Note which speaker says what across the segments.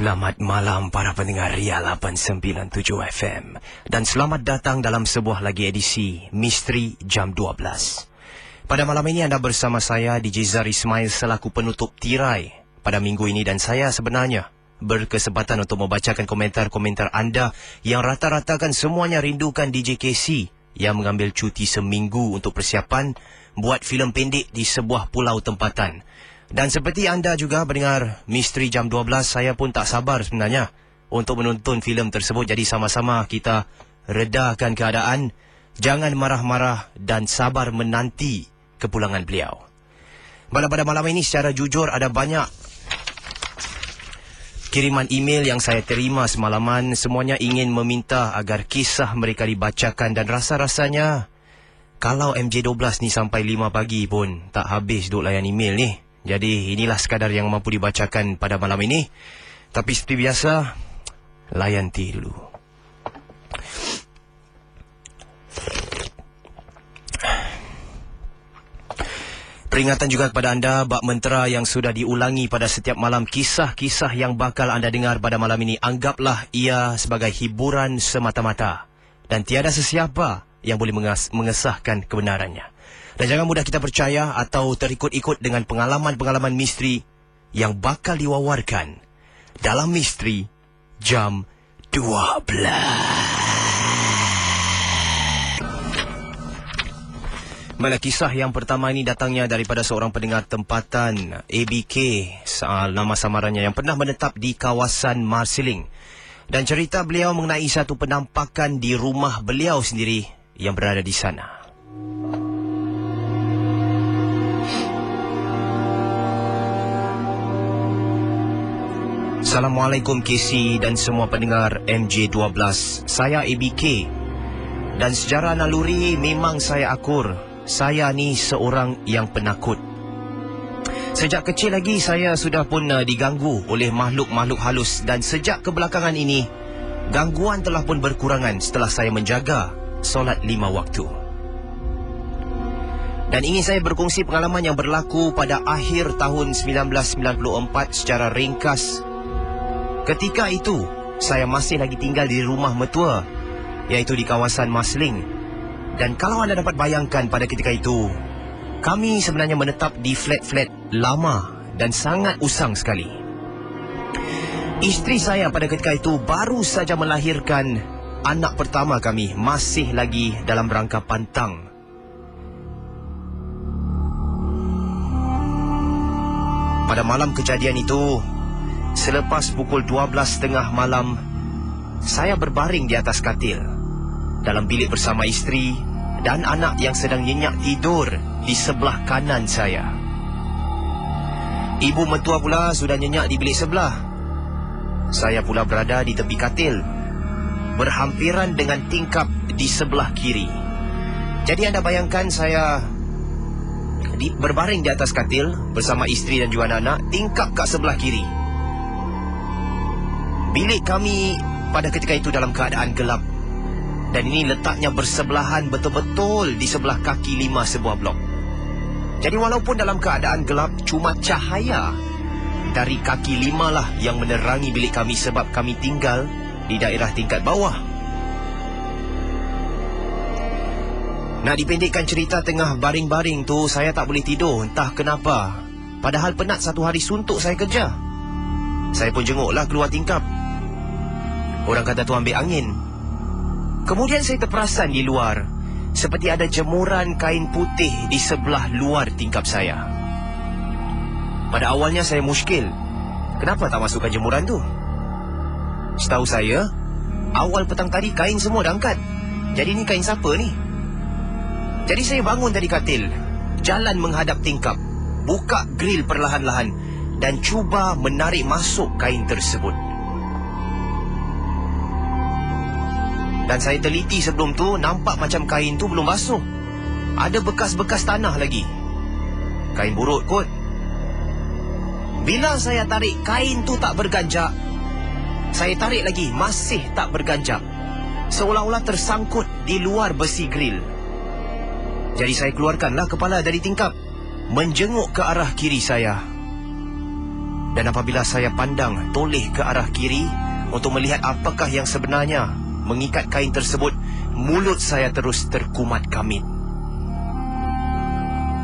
Speaker 1: Selamat malam para pendengar Ria 897 FM. Dan selamat datang dalam sebuah lagi edisi Misteri Jam 12. Pada malam ini anda bersama saya DJ Zar Ismail selaku penutup tirai pada minggu ini. Dan saya sebenarnya berkesempatan untuk membacakan komentar-komentar anda yang rata-rata kan semuanya rindukan DJ KC yang mengambil cuti seminggu untuk persiapan buat filem pendek di sebuah pulau tempatan. Dan seperti anda juga mendengar Misteri Jam 12, saya pun tak sabar sebenarnya untuk menonton filem tersebut. Jadi sama-sama kita redakan keadaan, jangan marah-marah dan sabar menanti kepulangan beliau. Pada malam ini secara jujur ada banyak kiriman email yang saya terima semalaman. Semuanya ingin meminta agar kisah mereka dibacakan dan rasa-rasanya kalau MJ12 ni sampai 5 pagi pun tak habis duk layan email ni. Jadi inilah sekadar yang mampu dibacakan pada malam ini. Tapi seperti biasa, layan tea dulu. Peringatan juga kepada anda, bab mentera yang sudah diulangi pada setiap malam. Kisah-kisah yang bakal anda dengar pada malam ini, anggaplah ia sebagai hiburan semata-mata. Dan tiada sesiapa yang boleh mengesahkan kebenarannya. Dan jangan mudah kita percaya atau terikut-ikut dengan pengalaman-pengalaman misteri yang bakal diwawarkan dalam Misteri Jam 12. Baiklah, kisah yang pertama ini datangnya daripada seorang pendengar tempatan, ABK, nama samarannya, yang pernah menetap di kawasan Marsiling. Dan cerita beliau mengenai satu penampakan di rumah beliau sendiri yang berada di sana. Assalamualaikum KC dan semua pendengar MJ12. Saya ABK. Dan sejarah naluri memang saya akur. Saya ni seorang yang penakut. Sejak kecil lagi saya sudah pun diganggu oleh makhluk-makhluk halus. Dan sejak kebelakangan ini, gangguan telah pun berkurangan setelah saya menjaga solat 5 waktu. Dan ingin saya berkongsi pengalaman yang berlaku pada akhir tahun 1994 secara ringkas. Ketika itu, saya masih lagi tinggal di rumah mertua, iaitu di kawasan Marsiling. Dan kalau anda dapat bayangkan pada ketika itu, kami sebenarnya menetap di flat-flat lama dan sangat usang sekali. Isteri saya pada ketika itu baru saja melahirkan anak pertama kami, masih lagi dalam rangka pantang. Pada malam kejadian itu, selepas pukul 12.30 malam, saya berbaring di atas katil dalam bilik bersama isteri dan anak yang sedang nyenyak tidur di sebelah kanan saya. Ibu mertua pula sudah nyenyak di bilik sebelah. Saya pula berada di tepi katil, berhampiran dengan tingkap di sebelah kiri. Jadi anda bayangkan saya berbaring di atas katil bersama isteri dan juga anak-anak, tingkap kat sebelah kiri. Bilik kami pada ketika itu dalam keadaan gelap. Dan ini letaknya bersebelahan betul-betul di sebelah kaki 5 sebuah blok. Jadi walaupun dalam keadaan gelap, cuma cahaya dari kaki 5 lah yang menerangi bilik kami sebab kami tinggal di daerah tingkat bawah. Nak dipendekkan cerita, tengah baring-baring tu saya tak boleh tidur, entah kenapa. Padahal penat satu hari suntuk saya kerja. Saya pun jenguklah keluar tingkap. Orang kata tu ambil angin. Kemudian saya terperasan di luar, seperti ada jemuran kain putih di sebelah luar tingkap saya. Pada awalnya saya muskil, kenapa tak masukkan jemuran tu? Setahu saya, awal petang tadi kain semua dah angkat. Jadi ni kain siapa ni? Jadi saya bangun dari katil, jalan menghadap tingkap, buka grill perlahan-lahan dan cuba menarik masuk kain tersebut. Dan saya teliti sebelum tu, nampak macam kain tu belum basuh. Ada bekas-bekas tanah lagi. Kain burut kot. Bila saya tarik, kain tu tak berganjak. Saya tarik lagi, masih tak berganjak. Seolah-olah tersangkut di luar besi grill. Jadi saya keluarkanlah kepala dari tingkap, menjenguk ke arah kiri saya. Dan apabila saya pandang toleh ke arah kiri untuk melihat apakah yang sebenarnya mengikat kain tersebut, mulut saya terus terkumat kamit.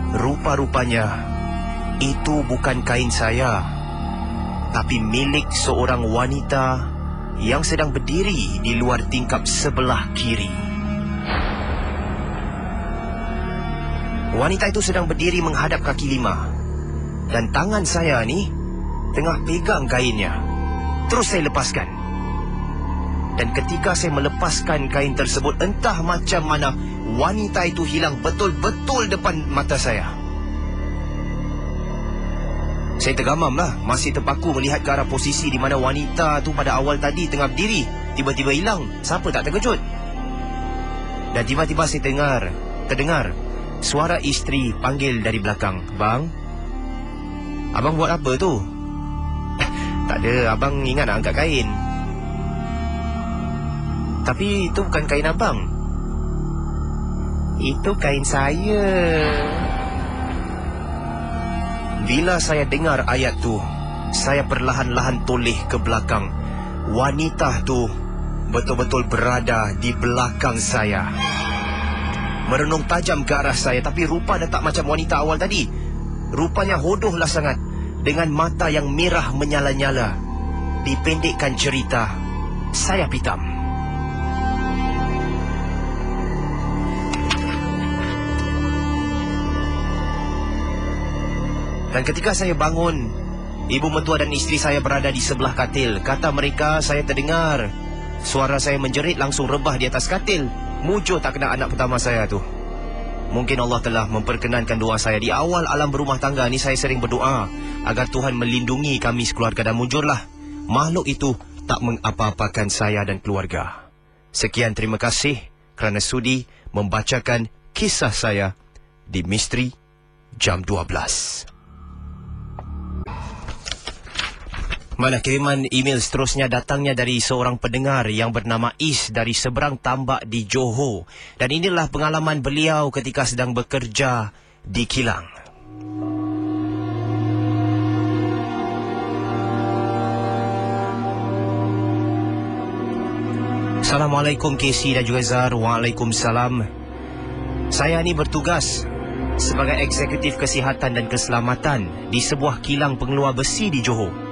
Speaker 1: Rupa-rupanya itu bukan kain saya, tapi milik seorang wanita yang sedang berdiri di luar tingkap sebelah kiri. Wanita itu sedang berdiri menghadap kaki 5, dan tangan saya ni tengah pegang kainnya. Terus saya lepaskan. Dan ketika saya melepaskan kain tersebut, entah macam mana wanita itu hilang betul-betul depan mata saya. Saya tergamam lah, masih terpaku melihat ke arah posisi di mana wanita tu pada awal tadi tengah berdiri, tiba-tiba hilang. Siapa tak terkejut? Dan tiba-tiba saya terdengar suara isteri panggil dari belakang, "Bang, abang buat apa tu?" "Tak ada, abang ingat nak angkat kain." "Tapi itu bukan kain abang." "Itu kain saya." Bila saya dengar ayat tu, saya perlahan-lahan toleh ke belakang. Wanita tu betul-betul berada di belakang saya, merenung tajam ke arah saya, tapi rupa dah tak macam wanita awal tadi. Rupanya hodohlah sangat, dengan mata yang merah menyala-nyala. Dipendekkan cerita, saya pitam. Dan ketika saya bangun, ibu mertua dan isteri saya berada di sebelah katil. Kata mereka, saya terdengar suara saya menjerit langsung rebah di atas katil. Mujur tak kena anak pertama saya tu. Mungkin Allah telah memperkenankan doa saya. Di awal alam berumah tangga ni saya sering berdoa agar Tuhan melindungi kami sekeluarga, dan mujurlah makhluk itu tak mengapa-apakan saya dan keluarga. Sekian, terima kasih kerana sudi membacakan kisah saya di Misteri Jam 12. Mana kiriman email seterusnya datangnya dari seorang pendengar yang bernama Is dari seberang tambak di Johor. Dan inilah pengalaman beliau ketika sedang bekerja di kilang. Assalamualaikum KC dan juga Zar. Waalaikumsalam. Saya ni bertugas sebagai eksekutif kesihatan dan keselamatan di sebuah kilang pengeluar besi di Johor.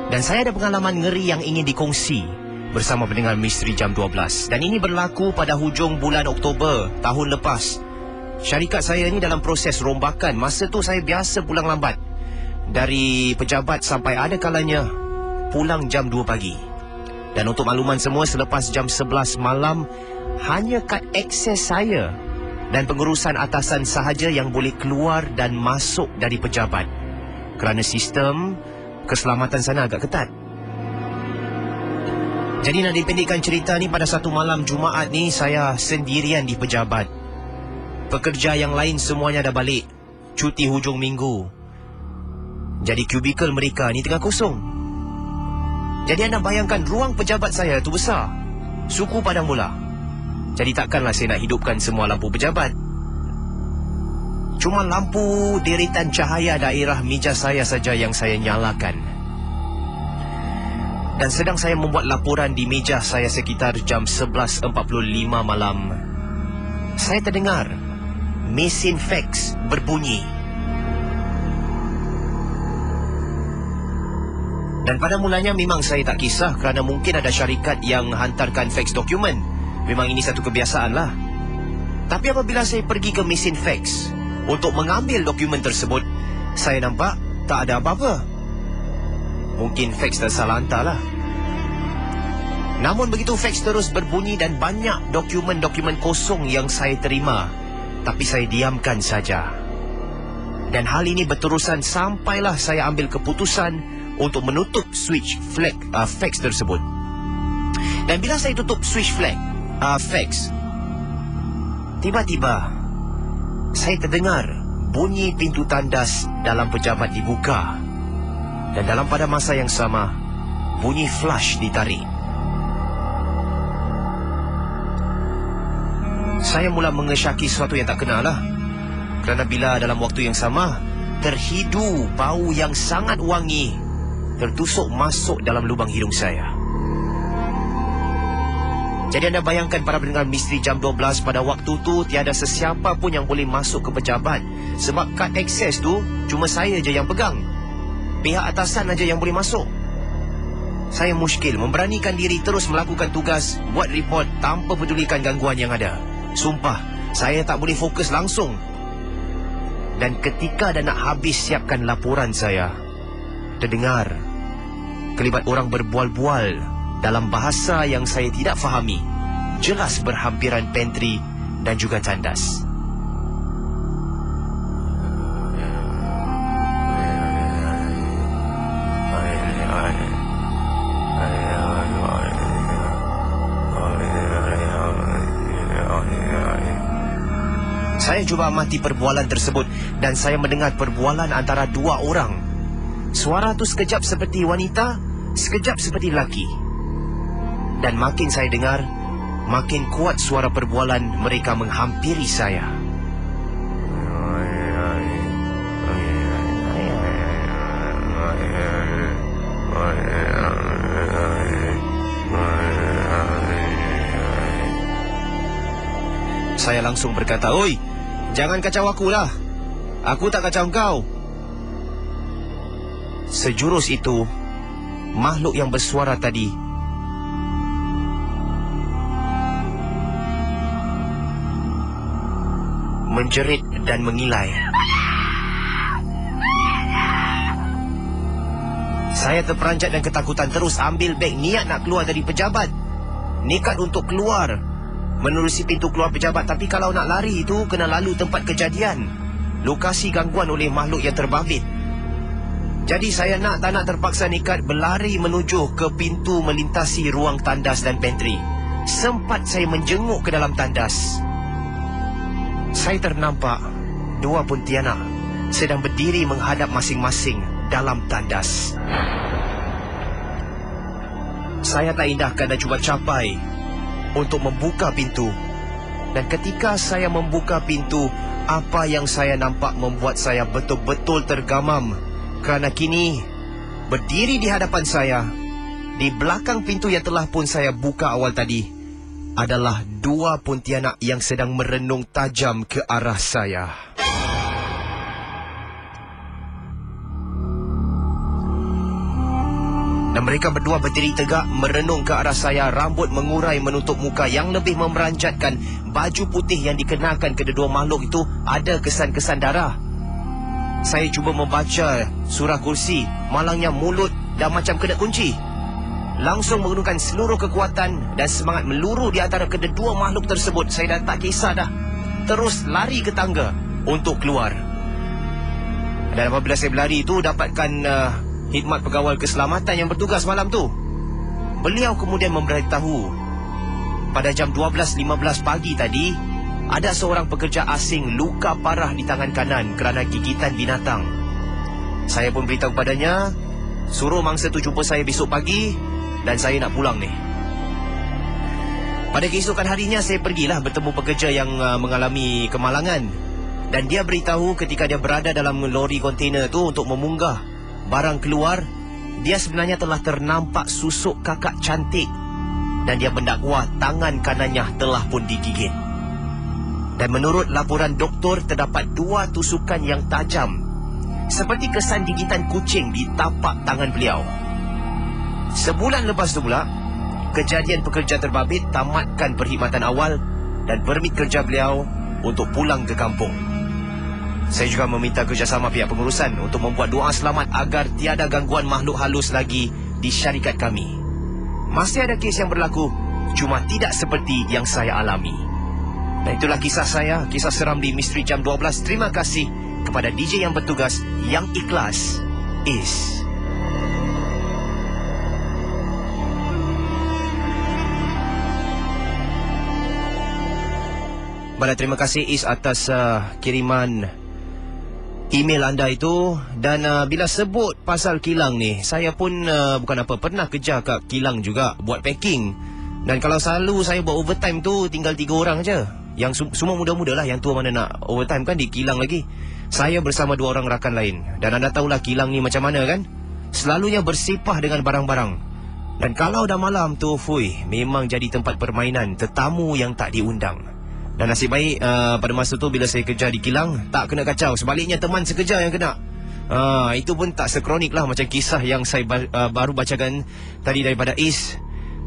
Speaker 1: Dan saya ada pengalaman ngeri yang ingin dikongsi bersama pendengar Misteri Jam 12. Dan ini berlaku pada hujung bulan Oktober tahun lepas. Syarikat saya ni dalam proses rombakan. Masa tu saya biasa pulang lambat dari pejabat sampai ada kalanya pulang jam 2 pagi. Dan untuk makluman semua, selepas jam 11 malam, hanya kad akses saya dan pengurusan atasan sahaja yang boleh keluar dan masuk dari pejabat, kerana sistem keselamatan sana agak ketat. Jadi nak dipendekkan cerita ni, pada satu malam Jumaat ni saya sendirian di pejabat. Pekerja yang lain semuanya dah balik cuti hujung minggu. Jadi kubikel mereka ni tengah kosong. Jadi anda bayangkan ruang pejabat saya tu besar, suku padang bola. Jadi takkanlah saya nak hidupkan semua lampu pejabat. Cuma lampu deretan cahaya daerah meja saya saja yang saya nyalakan. Dan sedang saya membuat laporan di meja saya sekitar jam 11.45 malam, saya terdengar mesin fax berbunyi. Dan pada mulanya memang saya tak kisah kerana mungkin ada syarikat yang hantarkan fax dokumen. Memang ini satu kebiasaan lah. Tapi apabila saya pergi ke mesin fax untuk mengambil dokumen tersebut, saya nampak tak ada apa-apa. Mungkin fax tersalah hantar lah. Namun begitu fax terus berbunyi dan banyak dokumen-dokumen kosong yang saya terima, tapi saya diamkan saja. Dan hal ini berterusan sampailah saya ambil keputusan untuk menutup switch fax tersebut. Dan bila saya tutup switch fax, tiba-tiba saya terdengar bunyi pintu tandas dalam pejabat dibuka. Dan dalam pada masa yang sama, bunyi flash ditarik. Saya mula mengesyaki sesuatu yang tak kenal lah. Kerana bila dalam waktu yang sama terhidu bau yang sangat wangi tertusuk masuk dalam lubang hidung saya. Jadi anda bayangkan para pendengar Misteri Jam 12, pada waktu tu tiada sesiapa pun yang boleh masuk ke pejabat. Sebab kad akses tu cuma saya je yang pegang. Pihak atasan aja yang boleh masuk. Saya muskil memberanikan diri terus melakukan tugas, buat report tanpa pedulikan gangguan yang ada. Sumpah, saya tak boleh fokus langsung. Dan ketika dah nak habis siapkan laporan saya, terdengar kelibat orang berbual-bual dalam bahasa yang saya tidak fahami, jelas berhampiran pantry dan juga tandas. Saya cuba amati perbualan tersebut dan saya mendengar perbualan antara dua orang. Suara tu sekejap seperti wanita, sekejap seperti lelaki. Dan makin saya dengar, makin kuat suara perbualan mereka menghampiri saya. Saya langsung berkata, "Oi, jangan kacau aku lah. Aku tak kacau kau." Sejurus itu, makhluk yang bersuara tadi menjerit dan mengilai. Saya terperanjat dan ketakutan, terus ambil beg, niat nak keluar dari pejabat. Nekat untuk keluar, menerusi pintu keluar pejabat. Tapi kalau nak lari itu, kena lalu tempat kejadian, lokasi gangguan oleh makhluk yang terbabit. Jadi saya nak tak nak terpaksa nekat berlari menuju ke pintu melintasi ruang tandas dan pantry. Sempat saya menjenguk ke dalam tandas. Saya ternampak dua pontianak sedang berdiri menghadap masing-masing dalam tandas. Saya tak indahkan dan cuba capai untuk membuka pintu. Dan ketika saya membuka pintu, apa yang saya nampak membuat saya betul-betul tergamam. Kerana kini berdiri di hadapan saya, di belakang pintu yang telah pun saya buka awal tadi, adalah dua pontianak yang sedang merenung tajam ke arah saya. Dan mereka berdua berdiri tegak merenung ke arah saya, rambut mengurai menutup muka. Yang lebih memeranjatkan, baju putih yang dikenakan kedua makhluk itu ada kesan-kesan darah. Saya cuba membaca surah kursi, malangnya mulut dah macam kena kunci. Langsung menggunakan seluruh kekuatan dan semangat meluru di antara kedua makhluk tersebut. Saya dah tak kisah dah, terus lari ke tangga untuk keluar. Dan apabila saya berlari itu, dapatkan khidmat pegawai keselamatan yang bertugas malam tu. Beliau kemudian memberitahu, pada jam 12.15 pagi tadi, ada seorang pekerja asing luka parah di tangan kanan kerana gigitan binatang. Saya pun beritahu padanya, suruh mangsa tu jumpa saya besok pagi, dan saya nak pulang ni. Pada keesokan harinya, saya pergilah bertemu pekerja yang mengalami kemalangan. Dan dia beritahu ketika dia berada dalam lori kontainer tu untuk memunggah barang keluar, dia sebenarnya telah ternampak susuk kakak cantik. Dan dia mendakwa tangan kanannya telah pun digigit. Dan menurut laporan doktor, terdapat 2 tusukan yang tajam, seperti kesan gigitan kucing di tapak tangan beliau. Sebulan lepas tu pula, kejadian pekerja terbabit tamatkan perkhidmatan awal dan permit kerja beliau untuk pulang ke kampung. Saya juga meminta kerjasama pihak pengurusan untuk membuat doa selamat agar tiada gangguan makhluk halus lagi di syarikat kami. Masih ada kes yang berlaku, cuma tidak seperti yang saya alami. Dan itulah kisah saya, kisah seram di Misteri Jam 12. Terima kasih kepada DJ yang bertugas, yang ikhlas is. Baiklah, terima kasih Is atas kiriman email anda itu. Dan bila sebut pasal kilang ni, saya pun bukan apa, pernah kerja kat kilang juga, buat packing. Dan kalau selalu saya buat overtime tu, tinggal 3 orang je. Yang semua muda-muda lah, yang tua mana nak overtime kan, di kilang lagi. Saya bersama 2 orang rakan lain. Dan anda tahulah kilang ni macam mana kan. selalunya bersepah dengan barang-barang. Dan kalau dah malam tu, memang jadi tempat permainan tetamu yang tak diundang. Dan nasib baik pada masa tu bila saya kerja di kilang, tak kena kacau. Sebaliknya teman sekerja yang kena. Itu pun tak sekronik lah macam kisah yang saya baru bacakan tadi daripada Is.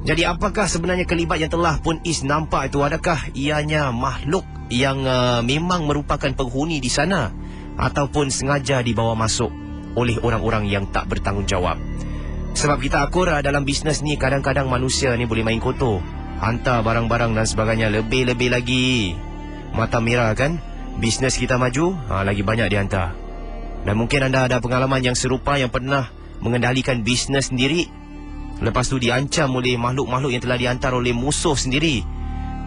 Speaker 1: Jadi apakah sebenarnya kelibat yang telah pun Is nampak itu? Adakah ianya makhluk yang memang merupakan penghuni di sana, ataupun sengaja dibawa masuk oleh orang-orang yang tak bertanggungjawab? Sebab kita akur dalam bisnes ni, kadang-kadang manusia ni boleh main kotor, hantar barang-barang dan sebagainya. Lebih-lebih lagi mata merah kan, bisnes kita maju, lagi banyak dihantar. Dan mungkin anda ada pengalaman yang serupa, yang pernah mengendalikan bisnes sendiri, lepas tu diancam oleh makhluk-makhluk yang telah dihantar oleh musuh sendiri.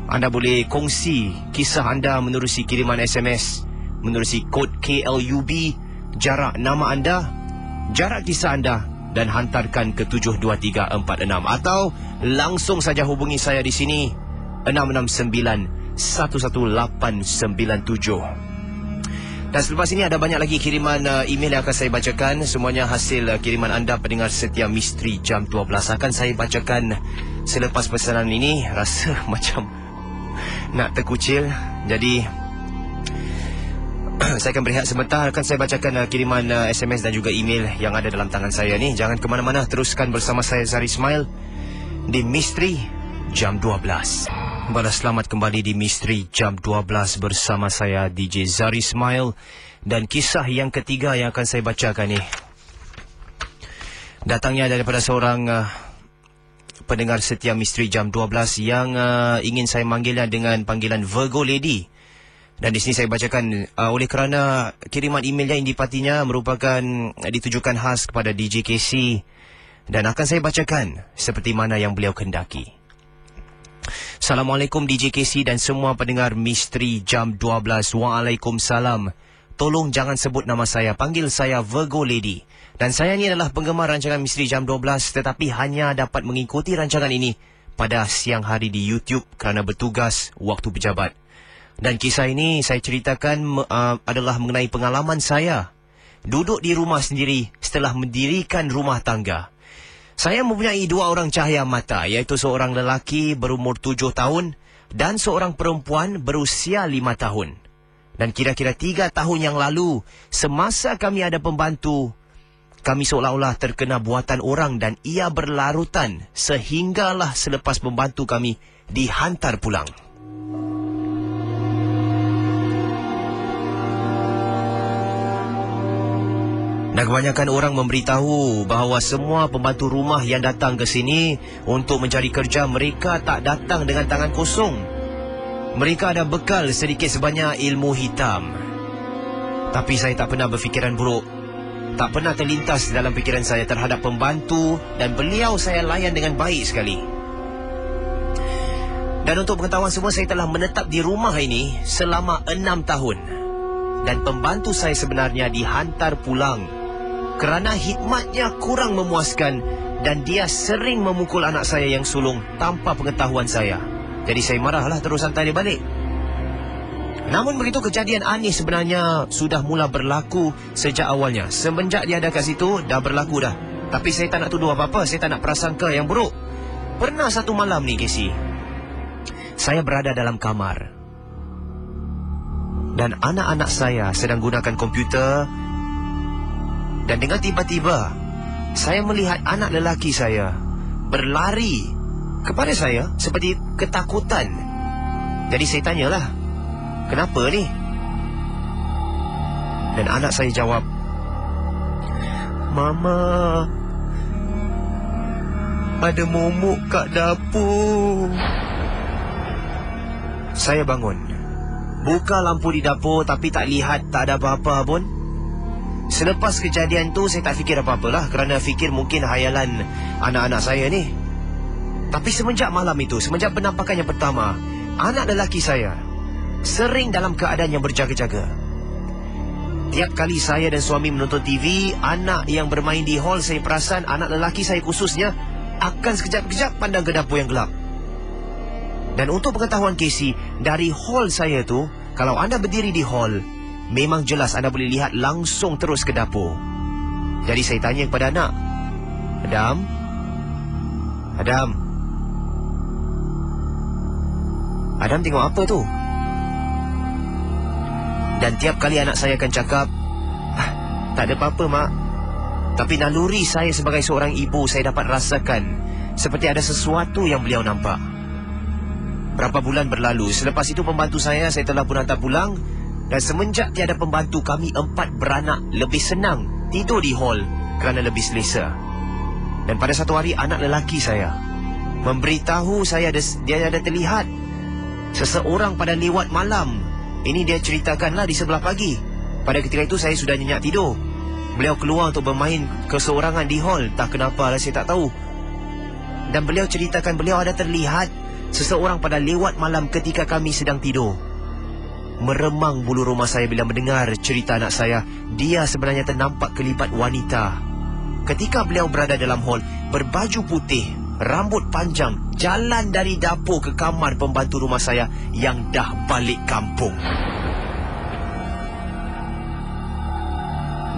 Speaker 1: Anda boleh kongsi kisah anda menerusi kiriman SMS, menerusi kod KLUB, jarak nama anda, jarak kisah anda, dan hantarkan ke 72346. Atau langsung saja hubungi saya di sini 669 11897. Dan selepas ini ada banyak lagi kiriman email yang akan saya bacakan. Semuanya hasil kiriman anda pendengar setia Misteri Jam 12. Akan saya bacakan selepas pesanan ini. Rasa macam nak terkucil, jadi saya akan berehat sebentar. Akan saya bacakan kiriman SMS dan juga email yang ada dalam tangan saya ni. Jangan ke mana-mana, teruskan bersama saya Zari Ismail di Misteri Jam 12. Balas selamat kembali di Misteri Jam 12 bersama saya DJ Zari Ismail. Dan kisah yang ketiga yang akan saya bacakan ni datangnya daripada seorang pendengar setia Misteri Jam 12 yang ingin saya manggilnya dengan panggilan Virgo Lady. Dan di sini saya bacakan oleh kerana kiriman email yang dipatinya merupakan ditujukan khas kepada DJ Casey, dan akan saya bacakan seperti mana yang beliau kendaki. Assalamualaikum DJ Casey dan semua pendengar Misteri Jam 12. Waalaikumsalam. Tolong jangan sebut nama saya, panggil saya Virgo Lady. Dan saya ni adalah penggemar rancangan Misteri Jam 12, tetapi hanya dapat mengikuti rancangan ini pada siang hari di YouTube kerana bertugas waktu pejabat. Dan kisah ini saya ceritakan adalah mengenai pengalaman saya duduk di rumah sendiri setelah mendirikan rumah tangga. Saya mempunyai dua orang cahaya mata, iaitu seorang lelaki berumur 7 tahun dan seorang perempuan berusia 5 tahun. Dan kira-kira 3 tahun yang lalu, semasa kami ada pembantu, kami seolah-olah terkena buatan orang dan ia berlarutan sehinggalah selepas pembantu kami dihantar pulang. Dan kebanyakan orang memberitahu bahawa semua pembantu rumah yang datang ke sini untuk mencari kerja, mereka tak datang dengan tangan kosong. Mereka ada bekal sedikit sebanyak ilmu hitam. Tapi saya tak pernah berfikiran buruk. Tak pernah terlintas dalam fikiran saya terhadap pembantu, dan beliau saya layan dengan baik sekali. Dan untuk pengetahuan semua, saya telah menetap di rumah ini selama 6 tahun. Dan pembantu saya sebenarnya dihantar pulang kerana khidmatnya kurang memuaskan dan dia sering memukul anak saya yang sulung tanpa pengetahuan saya. Jadi saya marahlah, terus hantar dia balik. Namun begitu, kejadian aneh sebenarnya sudah mula berlaku sejak awalnya. Semenjak dia ada kat situ, dah berlaku dah. Tapi saya tak nak tuduh apa-apa, saya tak nak prasangka yang buruk. Pernah satu malam ni, Casey, saya berada dalam kamar dan anak-anak saya sedang gunakan komputer. Dan dengan tiba-tiba saya melihat anak lelaki saya berlari kepada saya seperti ketakutan. Jadi saya tanyalah, kenapa ni? Dan anak saya jawab, Mama, ada momok kat dapur. Saya bangun, buka lampu di dapur, tapi tak lihat, tak ada apa-apa pun. Selepas kejadian tu, saya tak fikir apa-apalah kerana fikir mungkin hayalan anak-anak saya ni. Tapi semenjak malam itu, semenjak penampakan yang pertama, anak lelaki saya sering dalam keadaan yang berjaga-jaga. Tiap kali saya dan suami menonton TV, anak yang bermain di hall, saya perasan anak lelaki saya khususnya akan sekejap-kejap pandang ke dapur yang gelap. Dan untuk pengetahuan Casey, dari hall saya tu, kalau anda berdiri di hall, memang jelas anda boleh lihat langsung terus ke dapur. Jadi saya tanya kepada anak, Adam? Adam? Adam tengok apa tu? Dan tiap kali anak saya akan cakap, tak ada apa-apa, Mak. Tapi naluri saya sebagai seorang ibu, saya dapat rasakan seperti ada sesuatu yang beliau nampak. Berapa bulan berlalu, selepas itu pembantu saya telah pun hantar pulang. Dan semenjak tiada pembantu, kami 4 beranak lebih senang tidur di hall kerana lebih selesa. Dan pada satu hari, anak lelaki saya memberitahu saya dia ada terlihat seseorang pada lewat malam. Ini dia ceritakanlah di sebelah pagi. Pada ketika itu saya sudah nyenyak tidur. Beliau keluar untuk bermain keseorangan di hall. Tak kenapa lah, saya tak tahu. Dan beliau ceritakan beliau ada terlihat seseorang pada lewat malam ketika kami sedang tidur. Meremang bulu rumah saya bila mendengar cerita anak saya. Dia sebenarnya ternampak kelibat wanita. Ketika beliau berada dalam hall, berbaju putih, rambut panjang, jalan dari dapur ke kamar pembantu rumah saya yang dah balik kampung.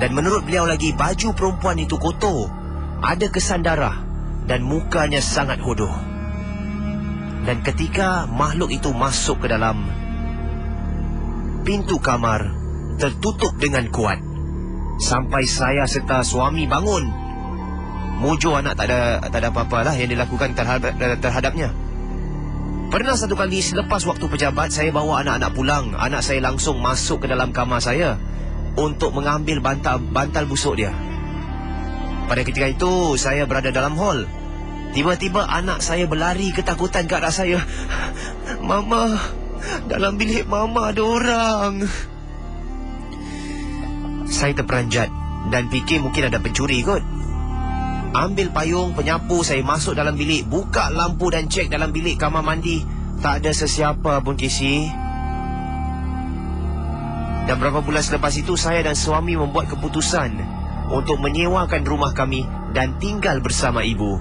Speaker 1: Dan menurut beliau lagi, baju perempuan itu kotor, ada kesan darah dan mukanya sangat hodoh. Dan ketika makhluk itu masuk ke dalam, pintu kamar tertutup dengan kuat. Sampai saya serta suami bangun. Mujur anak tak ada apa-apalah yang dilakukan terhadapnya. Pernah satu kali selepas waktu pejabat, saya bawa anak-anak pulang. Anak saya langsung masuk ke dalam kamar saya untuk mengambil bantal busuk dia. Pada ketika itu, saya berada dalam hall. Tiba-tiba anak saya berlari ketakutan ke arah saya. Mama, dalam bilik Mama ada orang. Saya terperanjat dan fikir mungkin ada pencuri kot. Ambil payung, penyapu, saya masuk dalam bilik, buka lampu dan cek dalam bilik kamar mandi. Tak ada sesiapa pun, Casey. Dan berapa bulan selepas itu, saya dan suami membuat keputusan untuk menyewakan rumah kami dan tinggal bersama ibu.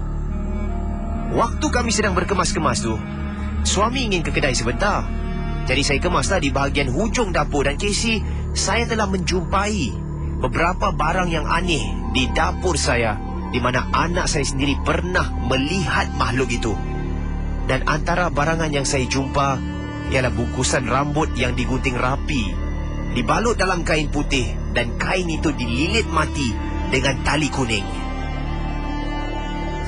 Speaker 1: Waktu kami sedang berkemas-kemas tu, suami ingin ke kedai sebentar. Jadi saya kemaslah di bahagian hujung dapur. Dan Casey, saya telah menjumpai beberapa barang yang aneh di dapur saya, di mana anak saya sendiri pernah melihat makhluk itu. Dan antara barangan yang saya jumpa ialah bungkusan rambut yang digunting rapi, dibalut dalam kain putih, dan kain itu dililit mati dengan tali kuning.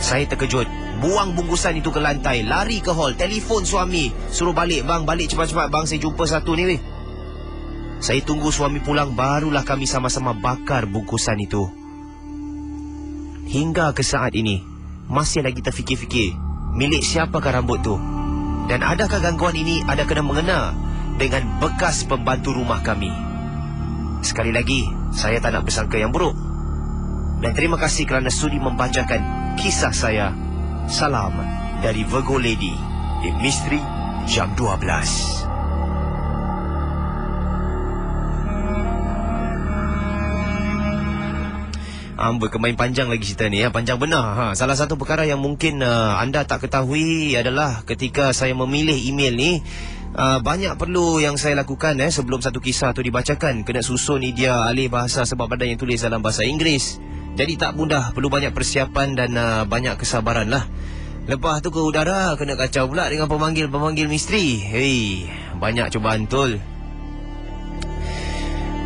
Speaker 1: Saya terkejut, buang bungkusan itu ke lantai, lari ke hall, telefon suami, suruh balik. Bang, balik cepat-cepat bang, saya jumpa satu ni weh. Saya tunggu suami pulang, barulah kami sama-sama bakar bungkusan itu. Hingga ke saat ini, masih lagi terfikir-fikir, milik siapakah rambut tu? Dan adakah gangguan ini ada kena mengena dengan bekas pembantu rumah kami? Sekali lagi, saya tak nak bersangka yang buruk. Dan terima kasih kerana sudi membacakan kisah saya. Salam dari Virgo Lady di Misteri Jam 12. Berkemain panjang lagi cerita ni, panjang benar. Salah satu perkara yang mungkin anda tak ketahui adalah ketika saya memilih email ni, banyak perlu yang saya lakukan sebelum satu kisah tu dibacakan. Kena susun idea alih bahasa sebab ada yang tulis dalam bahasa Inggeris. Jadi tak mudah, perlu banyak persiapan dan banyak kesabaran lah. Lepas tu ke udara, kena kacau pula dengan pemanggil-pemanggil misteri. Hei, banyak cubaan betul.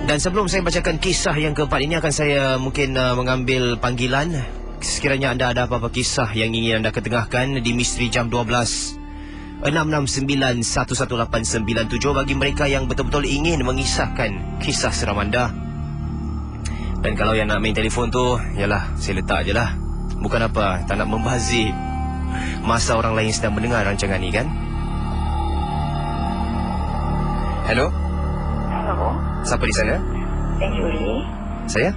Speaker 1: Dan sebelum saya bacakan kisah yang keempat ini, akan saya mungkin mengambil panggilan. Sekiranya anda ada apa-apa kisah yang ingin anda ketengahkan di Misteri Jam 12, 669-11897 bagi mereka yang betul-betul ingin mengisahkan kisah seram anda. Dan kalau yang nak main telefon tu, yalah, saya letak je lah. Bukan apa, tak nak membazir masa orang lain sedang mendengar rancangan ni kan. Hello?
Speaker 2: Hello.
Speaker 1: Siapa di sana?
Speaker 2: Yuli.
Speaker 1: Saya?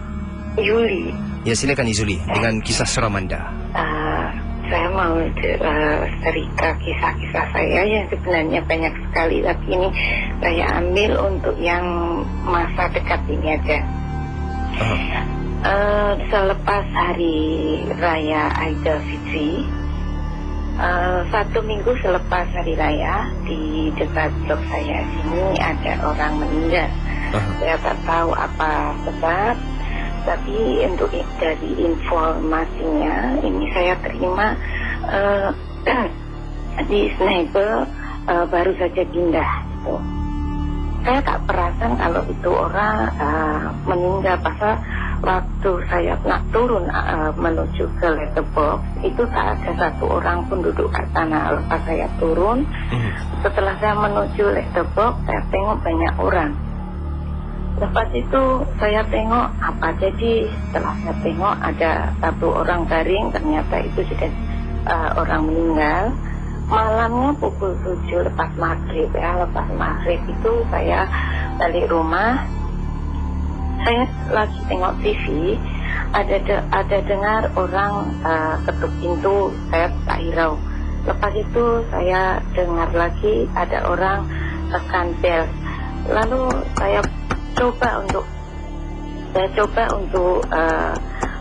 Speaker 2: Yuli.
Speaker 1: Ya, silakan Izuli dengan kisah seram anda.
Speaker 2: Saya mau cerita kisah-kisah saya yang sebenarnya banyak sekali, tapi ini saya ambil untuk yang masa dekat ini aja. Selepas hari raya Aidilfitri, 1 minggu selepas hari raya, di dekat blok saya sini ada orang meninggal. Saya tak tahu apa sebab. Tapi untuk dari informasinya ini saya terima di Snable baru saja pindah gitu. Saya tak perasan kalau itu orang meninggal. Pasal waktu saya nak turun menuju ke letterbox itu tak ada satu orang pun duduk kat sana. Lepas saya turun, setelah saya menuju letterbox, saya tengok banyak orang. Lepas itu saya tengok apa jadi. Setelah saya tengok ada satu orang baring, ternyata itu sudah orang meninggal. Malamnya pukul 7 lepas maghrib ya. Lepas maghrib itu saya balik rumah. Saya lagi tengok TV. Ada dengar orang ketuk pintu. Saya tak hirau. Lepas itu saya dengar lagi ada orang tekan bel. Lalu saya coba untuk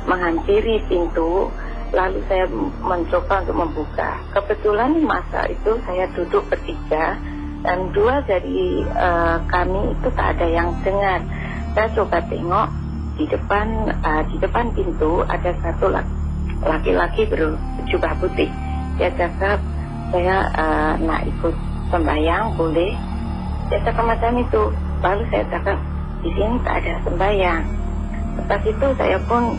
Speaker 2: menghampiri pintu. Lalu saya mencoba untuk membuka. Kebetulan masa itu saya duduk bertiga dan dua dari kami itu tak ada yang dengar. Saya coba tengok di depan pintu ada satu laki-laki berjubah putih. Dia cakap, saya nak ikut sembahyang boleh? Dia cakap macam itu. Lalu saya cakap, di sini tak ada sembahyang. Lepas itu saya pun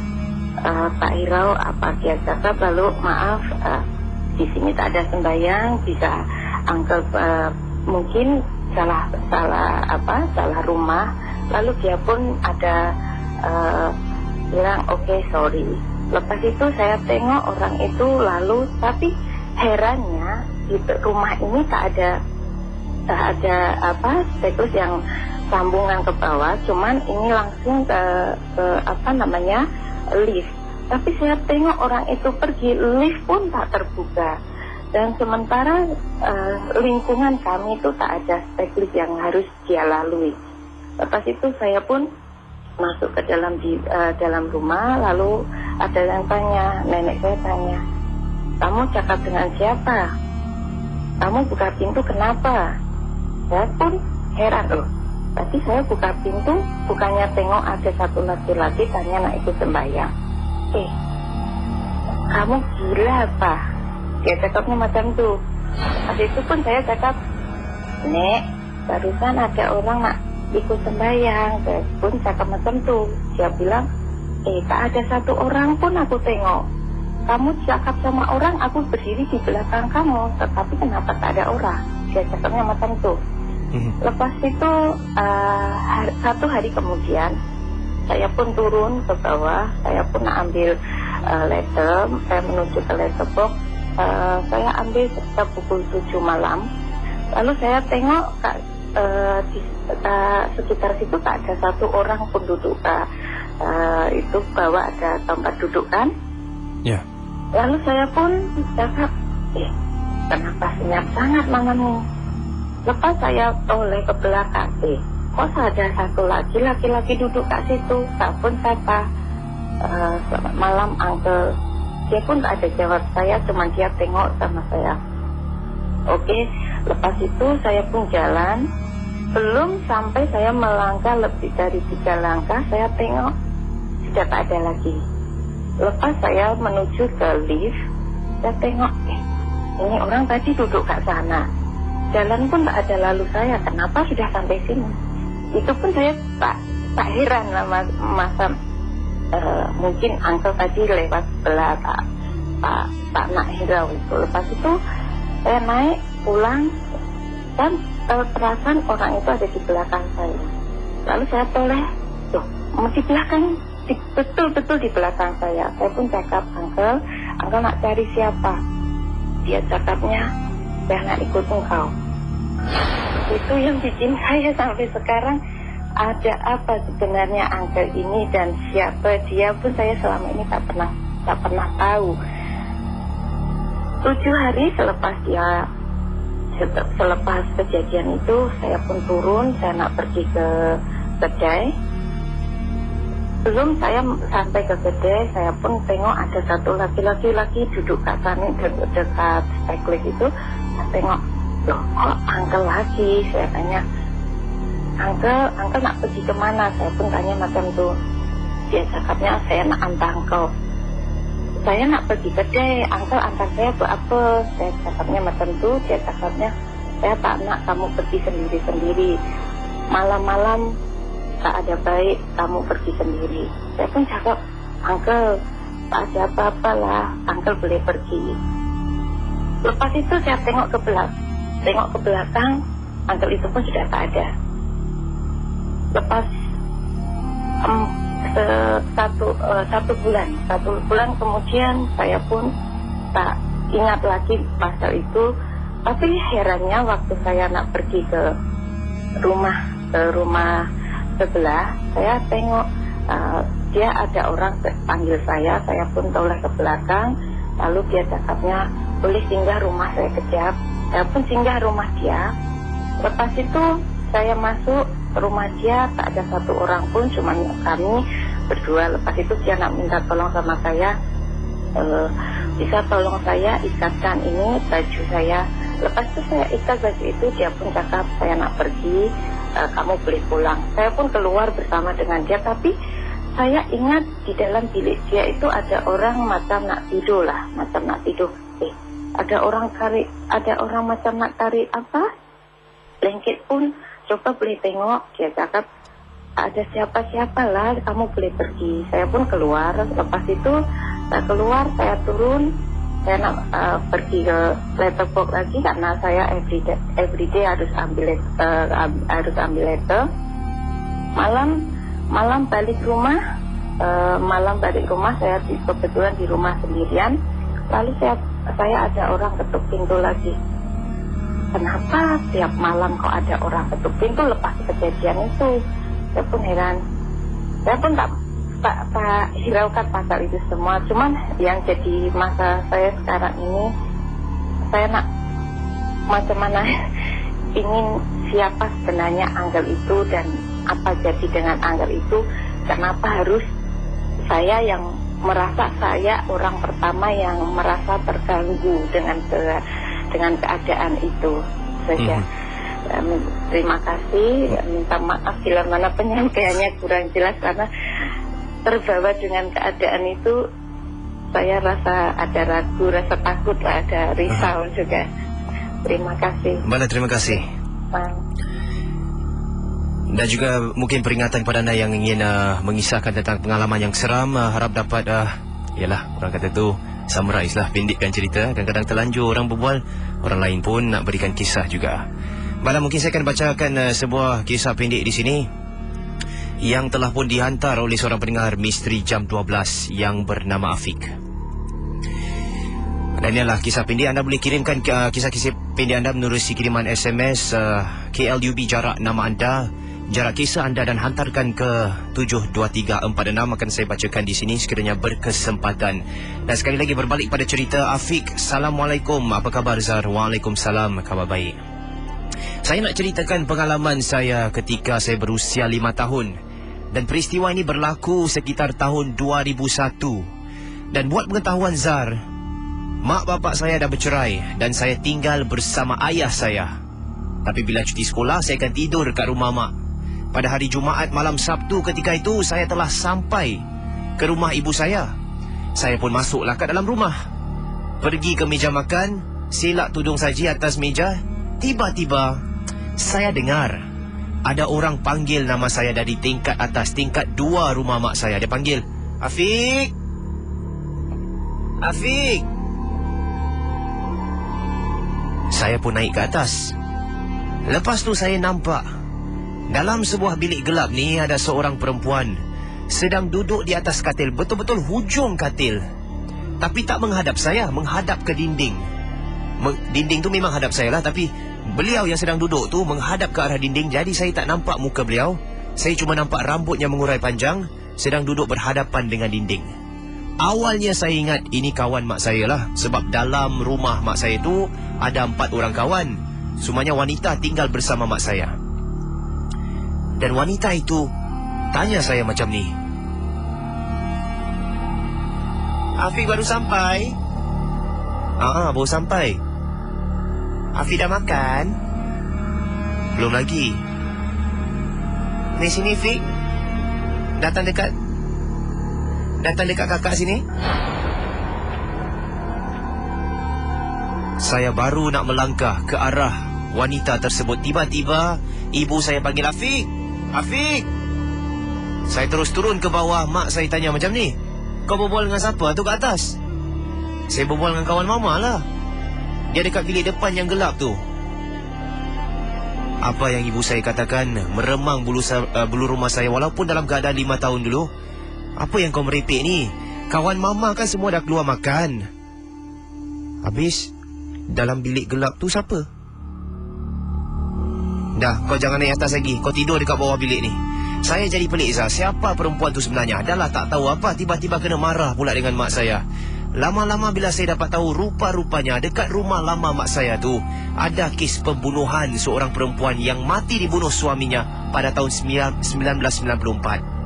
Speaker 2: tak hirau apa dia cakap. Lalu maaf, di sini tak ada sembahyang, bisa uncle mungkin salah rumah. Lalu dia pun ada bilang okay, sorry. Lepas itu saya tengok orang itu lalu, tapi herannya di rumah ini tak ada status yang sambungan ke bawah, cuman ini langsung ke lift. Tapi saya tengok orang itu pergi, lift pun tak terbuka. Dan sementara lingkungan kami itu tak ada checklist yang harus dia lalui. Lepas itu saya pun masuk ke dalam rumah. Lalu ada yang tanya, nenek saya tanya, kamu cakap dengan siapa? Kamu buka pintu kenapa? Saya pun heran loh. Tadi saya buka pintu, bukannya tengok ada satu laki-laki tanya nak ikut sembahyang. Kamu gila apa? Dia cakapnya macam tu. Habis itu pun saya cakap, Nek, barusan ada orang nak ikut sembahyang. Saya pun cakap macam tu. Dia bilang, tak ada satu orang pun aku tengok. Kamu cakap sama orang, aku berdiri di belakang kamu. Tetapi kenapa tak ada orang? Dia cakapnya macam tu. Lepas itu satu hari kemudian saya pun turun ke bawah. Saya pun nak ambil letter. Saya menuju ke letterbox. Saya ambil sekitar pukul 7 malam. Lalu saya tengok di sekitar situ tak ada satu orang pun duduk. Itu bawah ada tempat duduk kan.
Speaker 1: Ya.
Speaker 2: Lalu saya pun cakap, kenapa senyap sangat malamnya? Lepas saya toleh ke belakang, kok ada satu laki-laki duduk kat situ? Tak pun siapa? Selamat malam, Uncle. Dia pun tak ada jawab saya, cuma dia tengok sama saya. Oke, lepas itu saya pun jalan. Belum sampai saya melangkah lebih dari 3 langkah, saya tengok sudah tak ada lagi. Lepas saya menuju ke lift, saya tengok, ini orang tadi duduk kat sana. Jalan pun tak ada lalu saya, kenapa sudah sampai sini? Itu pun saya tak heran lah masa mungkin uncle tadi lewat sebelah, tak nak hirau itu. Lepas itu saya naik pulang dan perasaan orang itu ada di belakang saya. Lalu saya toleh, di belakang, betul-betul di belakang saya. Saya pun cakap, uncle nak cari siapa? Dia cakapnya, saya nak ikut engkau. Itu yang bikin saya sampai sekarang, ada apa sebenarnya uncle ini dan siapa dia pun saya selama ini tak pernah tahu. 7 hari selepas kejadian itu, saya pun turun, saya nak pergi ke kedai. Belum saya sampai ke kedai, saya pun tengok ada satu laki-laki duduk kat sana dekat speklik itu. Saya tengok, loh kok uncle lagi? Saya tanya, uncle nak pergi kemana? Saya pun tanya macam tu. Dia cakapnya, saya nak antar engkau. Saya nak pergi kedai, uncle antar saya ke apa? Saya cakapnya macam tu. Dia cakapnya, saya tak nak kamu pergi sendiri-sendiri. Malam-malam tak ada baik kamu pergi sendiri. Saya pun cakap, uncle, tak ada apa-apa lah, uncle boleh pergi. Lepas itu saya tengok ke belakang, uncle itu pun sudah tak ada. Lepas satu bulan kemudian saya pun tak ingat lagi pasal itu. Tapi herannya waktu saya nak pergi ke rumah sebelah, saya tengok dia ada orang panggil saya pun toleh ke belakang. Lalu dia cakapnya, boleh singgah rumah saya kejap. Saya pun singgah rumah dia. Lepas itu saya masuk rumah dia, tak ada satu orang pun, cuma kami berdua. Lepas itu dia nak minta tolong sama saya, bisa tolong saya ikatkan ini baju saya. Lepas itu saya ikat baju itu, dia pun cakap, saya nak pergi, kamu boleh pulang. Saya pun keluar bersama dengan dia, tapi saya ingat di dalam bilik dia itu ada orang macam nak tidur. Ada orang macam nak tarik apa? Blanket pun. Coba boleh tengok, dia cakap, ada siapa-siapa lah, kamu boleh pergi. Saya pun keluar. Lepas itu saya keluar, saya turun, saya nak pergi ke letterbox lagi karena saya everyday harus ambil letter. Malam balik rumah, saya kebetulan di rumah sendirian. Lalu saya ada orang ketuk pintu lagi. Kenapa tiap malam kok ada orang ketuk pintu lepas kejadian itu? Saya pun heran. Saya pun tak hiraukan pasal itu semua. Cuman yang jadi masa saya sekarang ini, saya nak macam mana ingin siapa sebenarnya Angel itu dan apa jadi dengan Angel itu. Kenapa harus saya yang merasa saya orang pertama yang merasa terganggu dengan keadaan itu saja. Terima kasih. Minta maaf bila mana penyampaiannya kurang jelas karena terbawa dengan keadaan itu. Saya rasa ada ragu, rasa takut, ada risau juga. Terima kasih.
Speaker 1: Terima kasih. Dan juga mungkin peringatan kepada anda yang ingin mengisahkan tentang pengalaman yang seram, harap dapat orang kata tu summarize lah, pendekkan cerita. Kadang-kadang terlanjur orang berbual, orang lain pun nak berikan kisah juga. Mungkin saya akan bacakan sebuah kisah pendek di sini yang telah pun dihantar oleh seorang pendengar Misteri Jam 12 yang bernama Afiq. Dan inilah kisah pendek. Anda boleh kirimkan kisah-kisah pendek anda menerusi kiriman SMS KLUB jarak nama anda, jarak kisah anda dan hantarkan ke 72346. Akan saya bacakan di sini sekiranya berkesempatan. Dan sekali lagi berbalik pada cerita Afiq. Assalamualaikum, apa khabar Zar? Waalaikumsalam, khabar baik. Saya nak ceritakan pengalaman saya ketika saya berusia 5 tahun. Dan peristiwa ini berlaku sekitar tahun 2001. Dan buat pengetahuan Zar, mak bapak saya dah bercerai dan saya tinggal bersama ayah saya. Tapi bila cuti sekolah, saya akan tidur kat rumah mak. Pada hari Jumaat malam Sabtu ketika itu, saya telah sampai ke rumah ibu saya. Saya pun masuklah ke dalam rumah. Pergi ke meja makan, selak tudung saji atas meja. Tiba-tiba, saya dengar ada orang panggil nama saya dari tingkat atas, tingkat 2 rumah mak saya. Dia panggil, Afiq! Afiq! Saya pun naik ke atas. Lepas tu saya nampak dalam sebuah bilik gelap ni ada seorang perempuan sedang duduk di atas katil, betul-betul hujung katil. Tapi tak menghadap saya, menghadap ke dinding. Dinding tu memang hadap saya lah, tapi beliau yang sedang duduk tu menghadap ke arah dinding. Jadi saya tak nampak muka beliau. Saya cuma nampak rambutnya mengurai panjang, sedang duduk berhadapan dengan dinding. Awalnya saya ingat ini kawan mak saya lah, sebab dalam rumah mak saya tu ada 4 orang kawan. Semuanya wanita tinggal bersama mak saya. Dan wanita itu tanya saya macam ni, Afiq baru sampai? Baru sampai. Afiq dah makan? Belum lagi. Ni sini Fik, datang dekat Datang dekat kakak sini. Saya baru nak melangkah ke arah wanita tersebut. Tiba-tiba ibu saya panggil Afiq. Afiq. Saya terus turun ke bawah. Mak saya tanya macam ni, kau berbual dengan siapa tu kat atas? Saya berbual dengan kawan mama lah. Dia dekat bilik depan yang gelap tu. Apa yang ibu saya katakan meremang bulu rumah saya walaupun dalam keadaan 5 tahun dulu. Apa yang kau merepek ni? Kawan mama kan semua dah keluar makan. Habis dalam bilik gelap tu siapa? Dah, kau jangan naik atas lagi. Kau tidur dekat bawah bilik ni. Saya jadi pelik, Zah. Siapa perempuan tu sebenarnya? Dah lah tak tahu apa. Tiba-tiba kena marah pula dengan mak saya. Lama-lama bila saya dapat tahu, rupa-rupanya dekat rumah lama mak saya tu ada kes pembunuhan seorang perempuan yang mati dibunuh suaminya pada tahun 1994.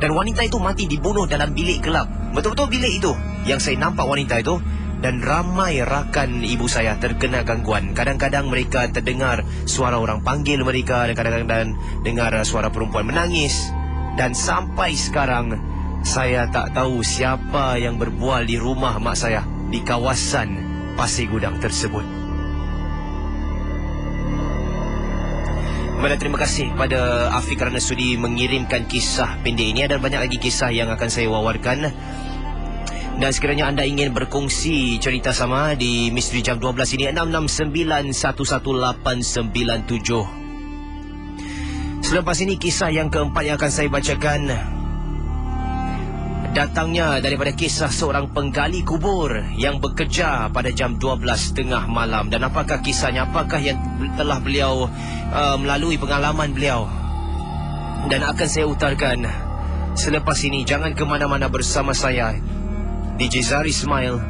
Speaker 1: Dan wanita itu mati dibunuh dalam bilik gelap. Betul-betul bilik itu yang saya nampak wanita itu. Dan ramai rakan ibu saya terkena gangguan. Kadang-kadang mereka terdengar suara orang panggil mereka, dan kadang-kadang dengar suara perempuan menangis. Dan sampai sekarang saya tak tahu siapa yang berbual di rumah mak saya di kawasan Pasir Gudang tersebut. Terima kasih pada Afiq kerana sudi mengirimkan kisah pendek ini. Ada banyak lagi kisah yang akan saya wawarkan. Dan sekiranya anda ingin berkongsi cerita sama di Misteri Jam 12 ini, 6691197. Selepas ini kisah yang keempat yang akan saya bacakan datangnya daripada kisah seorang penggali kubur yang bekerja pada jam 12 tengah malam. Dan apakah kisahnya? Apakah yang telah beliau melalui pengalaman beliau? Dan akan saya utarakan selepas ini. Jangan ke mana-mana bersama saya DJ Zahar Ismail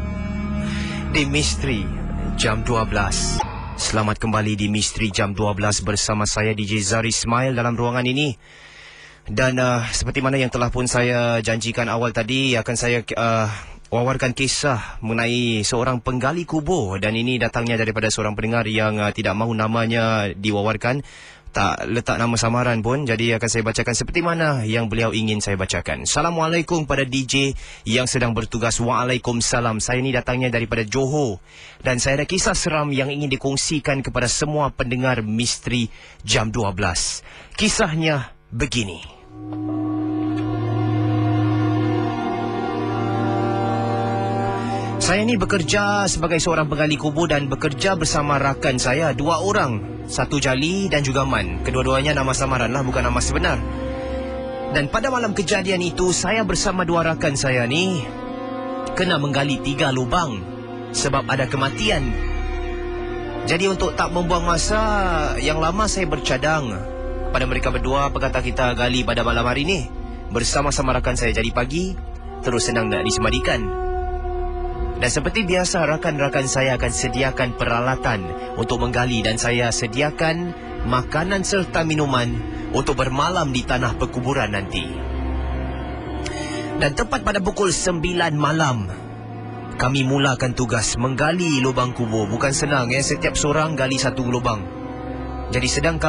Speaker 1: di Misteri Jam 12. Selamat kembali di Misteri Jam 12 bersama saya DJ Zahar Ismail dalam ruangan ini. Dan seperti mana yang telah pun saya janjikan awal tadi, akan saya wawarkan kisah mengenai seorang penggali kubur. Dan ini datangnya daripada seorang pendengar yang tidak mahu namanya diwawarkan. Tak letak nama samaran pun. Jadi akan saya bacakan seperti mana yang beliau ingin saya bacakan. Assalamualaikum pada DJ yang sedang bertugas. Waalaikumsalam. Saya ni datangnya daripada Johor. Dan saya ada kisah seram yang ingin dikongsikan kepada semua pendengar Misteri Jam 12. Kisahnya begini. Saya ni bekerja sebagai seorang penggali kubur dan bekerja bersama rakan saya, 2 orang. Satu Jali dan juga Man. Kedua-duanya nama samaran lah, bukan nama sebenar. Dan pada malam kejadian itu, saya bersama 2 rakan saya ni kena menggali 3 lubang sebab ada kematian. Jadi untuk tak membuang masa yang lama, saya bercadang pada mereka berdua. Apa kata kita gali pada malam hari ni bersama-sama rakan saya. Jadi pagi terus senang nak disemadikan. Dan seperti biasa, rakan-rakan saya akan sediakan peralatan untuk menggali dan saya sediakan makanan serta minuman untuk bermalam di tanah perkuburan nanti. Dan tepat pada pukul 9 malam, kami mulakan tugas menggali lubang kubur. Bukan senang ya, setiap seorang gali 1 lubang. Jadi sedang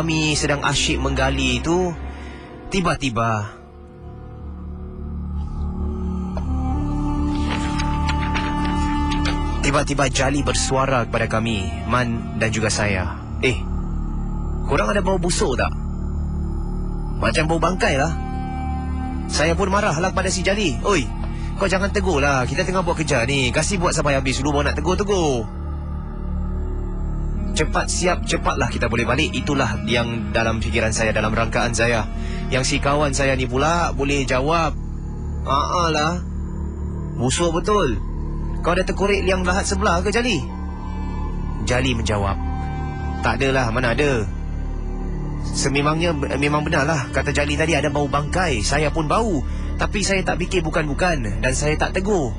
Speaker 1: asyik menggali itu, tiba-tiba Jali bersuara kepada kami, Man dan juga saya. Korang ada bau busuk tak? Macam bau bangkai lah. Saya pun marah lah pada si Jali. Oi, kau jangan tegur lah. Kita tengah buat kerja ni. Kasih buat sampai habis dulu baru nak tegur-tegur. Cepat siap, cepatlah kita boleh balik. Itulah yang dalam fikiran saya, dalam rangkaan saya. Yang si kawan saya ni pula boleh jawab, lah, busuk betul. Kau ada terkorek liang lahat sebelah ke, Jali? Jali menjawab, tak adalah, mana ada. Sememangnya memang benarlah kata Jali tadi, ada bau bangkai. Saya pun bau, tapi saya tak fikir bukan-bukan dan saya tak tegur.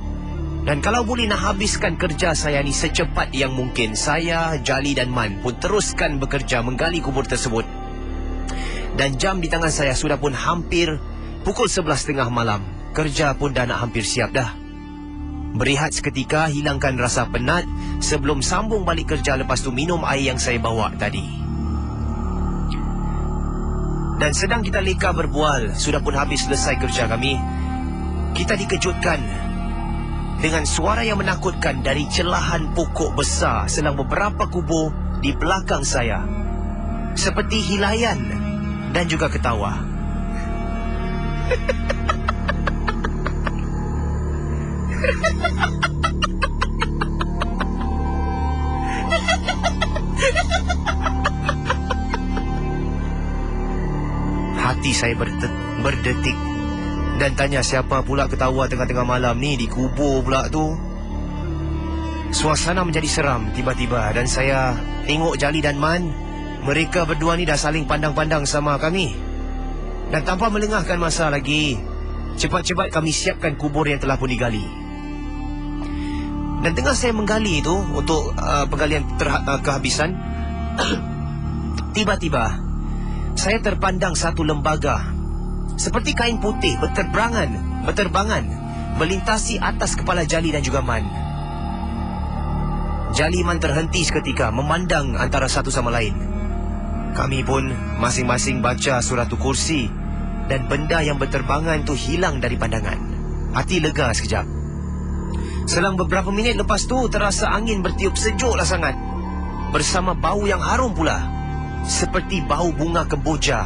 Speaker 1: Dan kalau boleh nak habiskan kerja saya ni secepat yang mungkin, saya, Jali dan Man pun teruskan bekerja menggali kubur tersebut. Dan jam di tangan saya sudah pun hampir pukul 11.30 malam. Kerja pun dah nak hampir siap dah. Berehat seketika, hilangkan rasa penat sebelum sambung balik kerja. Lepas tu minum air yang saya bawa tadi. Dan sedang kita leka berbual, sudah pun habis selesai kerja kami. kita dikejutkan dengan suara yang menakutkan dari celahan pokok besar selang beberapa kubur di belakang saya. Seperti hilayan dan juga ketawa. Hati saya berdetik dan tanya siapa pula ketawa tengah-tengah malam ni di kubur pula tu. Suasana menjadi seram tiba-tiba dan saya tengok Jali dan Man. Mereka berdua ni dah saling pandang-pandang sama kami. Dan tanpa melengahkan masa lagi, cepat-cepat kami siapkan kubur yang telah pun digali. Dan tengah saya menggali itu untuk penggalian kehabisan, tiba-tiba saya terpandang satu lembaga seperti kain putih berterbangan melintasi atas kepala Jali dan juga Man. Jali Man terhenti seketika memandang antara satu sama lain. Kami pun masing-masing baca suratul kursi dan benda yang berterbangan tu hilang dari pandangan. Hati lega sekejap. Selang beberapa minit lepas tu terasa angin bertiup sejuklah sangat, bersama bau yang harum pula, seperti bau bunga kemboja.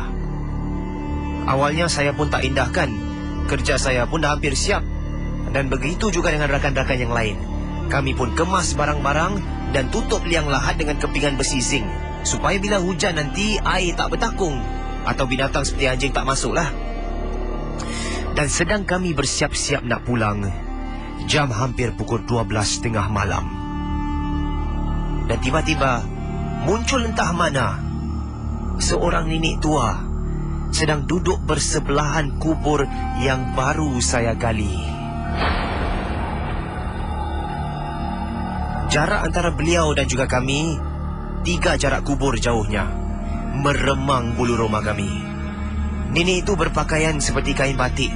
Speaker 1: Awalnya saya pun tak indahkan. Kerja saya pun dah hampir siap. Dan begitu juga dengan rakan-rakan yang lain. Kami pun kemas barang-barang dan tutup liang lahat dengan kepingan besi zinc, supaya bila hujan nanti air tak bertakung atau binatang seperti anjing tak masuklah. Dan sedang kami bersiap-siap nak pulang, jam hampir pukul 12.30 malam. Dan tiba-tiba muncul entah mana seorang nenek tua sedang duduk bersebelahan kubur yang baru saya gali. Jarak antara beliau dan juga kami 3 jarak kubur jauhnya. Meremang bulu roma kami. Nenek itu berpakaian seperti kain batik,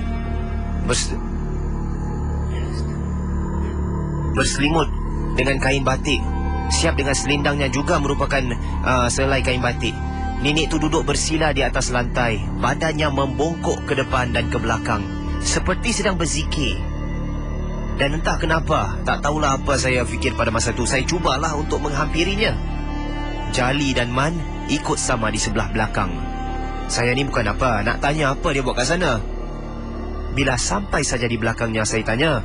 Speaker 1: berselimut dengan kain batik. Siap dengan selendangnya juga merupakan selai kain batik. Nenek itu duduk bersila di atas lantai, badannya membongkok ke depan dan ke belakang, seperti sedang berzikir. Dan entah kenapa, tak tahulah apa saya fikir pada masa itu, saya cubalah untuk menghampirinya. Jali dan Man ikut sama di sebelah belakang. Saya ni bukan apa, nak tanya apa dia buat kat sana. Bila sampai saja di belakangnya, saya tanya,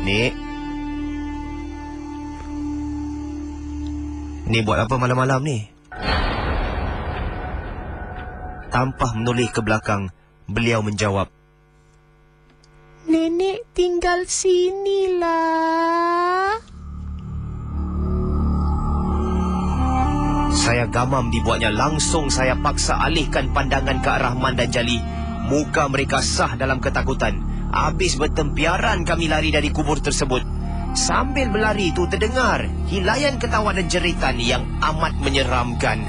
Speaker 1: Nek, ni buat apa malam-malam ni? Tanpa menoleh ke belakang, beliau menjawab, Nenek tinggal sinilah. Saya gamam dibuatnya. Langsung saya paksa alihkan pandangan ke arah Man dan Jali. Muka mereka sah dalam ketakutan. Habis bertempiaran kami lari dari kubur tersebut. Sambil berlari itu terdengar hilayan ketawa dan jeritan yang amat menyeramkan.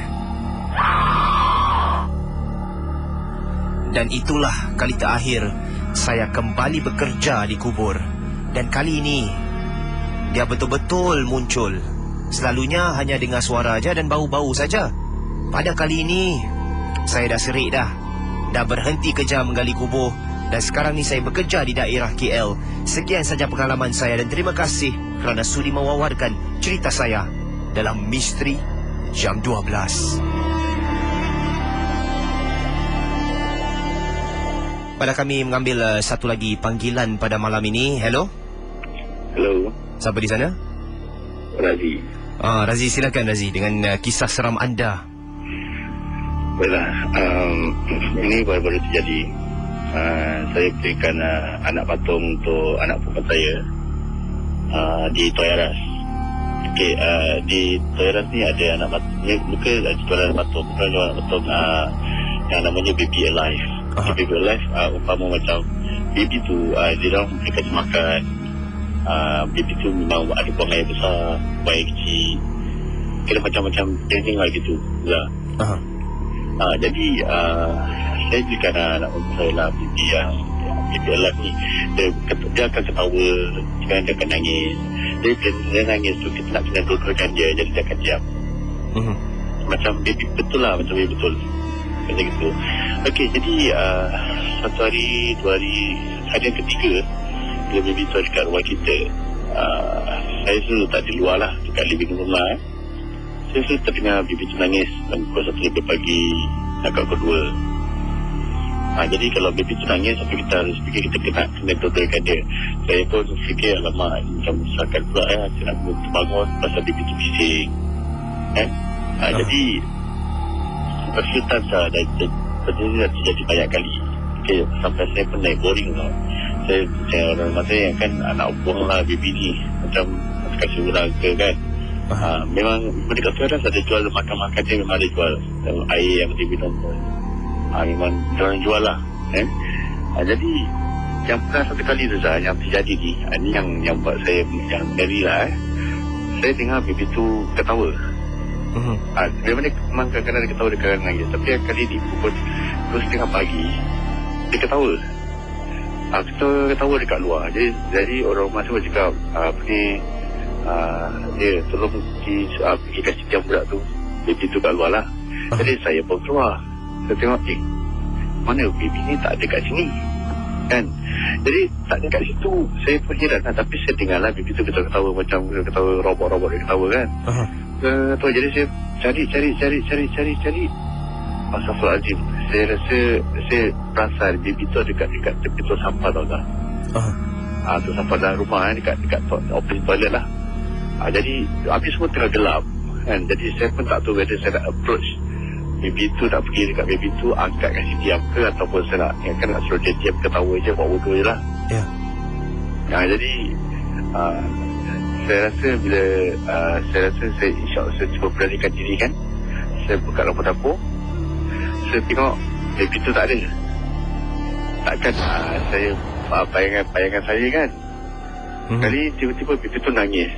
Speaker 1: Dan itulah kali terakhir saya kembali bekerja di kubur. Dan kali ini dia betul-betul muncul. Selalunya hanya dengar suara aja dan bau-bau saja. Pada kali ini saya dah serik dah berhenti kerja menggali kubur. Dan sekarang ni saya bekerja di daerah KL. Sekian saja pengalaman saya dan terima kasih kerana sudi mewawarkan cerita saya dalam Misteri Jam 12. Pada kami mengambil satu lagi panggilan pada malam ini. Hello?
Speaker 3: Hello.
Speaker 1: Siapa di sana?
Speaker 3: Razi.
Speaker 1: Razi, silakan Razi dengan kisah seram anda.
Speaker 3: Baiklah, ini baru-baru terjadi. Saya berikan anak patung untuk anak perempuan saya di Toys R Us. Okey, di Toys R Us ni ada anak patung. Bukan jualan patung, bukan jualan patung yang namanya Baby Alive. Baby Alive umpama macam baby tu dia orang mereka makan. Baby tu memang ada buang air besar, buang air kecil, kira macam-macam jenis lah gitu lah. Jadi saya berikan anak saya lah baby yang baby alive ni. Dia akan ketawa, dia akan nangis. Dia nangis tu kita nak kena dudukkan dia, jadi dia akan diam. Macam baby betul lah, macam baby betul macam gitu. Okey, jadi satu hari, 2 hari hari yang ketiga bila baby tu dekat rumah kita, saya selalu tak di luar lah, dekat living room lah. Saya selalu terdengar baby tu nangis pukul 1 pagi, agak kedua. Jadi kalau baby tu nangis, sampai kita harus fikir kita kena betulkan dia. Saya pun fikir, alamak, macam sakit pula saya nak terbangun pasal baby tu bising. Jadi kesulitan saya dah terjadi banyak kali. Sampai saya pun naik boring tau. Saya orang rumah saya kan anak buang lah baby ni, macam kasih orang ke kan. Memang dekat Toyaras ada jual makan-makan dia, memang ada jual air yang dia minum. Memang orang jual lah. Jadi yang pernah satu kali tu yang terjadi ni, ini yang buat saya yang ngeri lah. Saya dengar baby tu ketawa. Memang kadang-kadang dia ketawa, dia kadang nangis. Tapi yang kali ni pukul 2:30 pagi dia ketawa. Kita ketawa dekat luar. Jadi orang rumah saya cakap dia tolong pergi kasih jam budak tu, baby tu kat luar lah. Jadi saya pun keluar. Saya tengok mana baby ni tak ada kat sini kan. Jadi tak ada kat situ. Saya pun heran lah. Tapi saya dengar lah baby tu ketawa macam ketawa robot-robot dia ketawa kan. Jadi saya cari. Astagfirullahaladzim. Saya rasa, saya perasan baby tu dekat tepi tong sampah tau tak. Tong sampah dalam rumah dekat opposite toilet lah. Jadi habis semua tengah gelap kan. Jadi saya pun tak tahu whether saya nak approach baby tu, nak pergi dekat baby tu, angkat kasi diam ke, ataupun saya nak suruh dia diam, ketawa je, buat bodoh je lah. Jadi saya rasa bila saya insyaAllah saya cuba beranikan diri kan. Saya buka lampu dapur, saya tengok baby tu tak ada. Takkan saya bayangan saya kan. Kali tiba-tiba baby tu nangis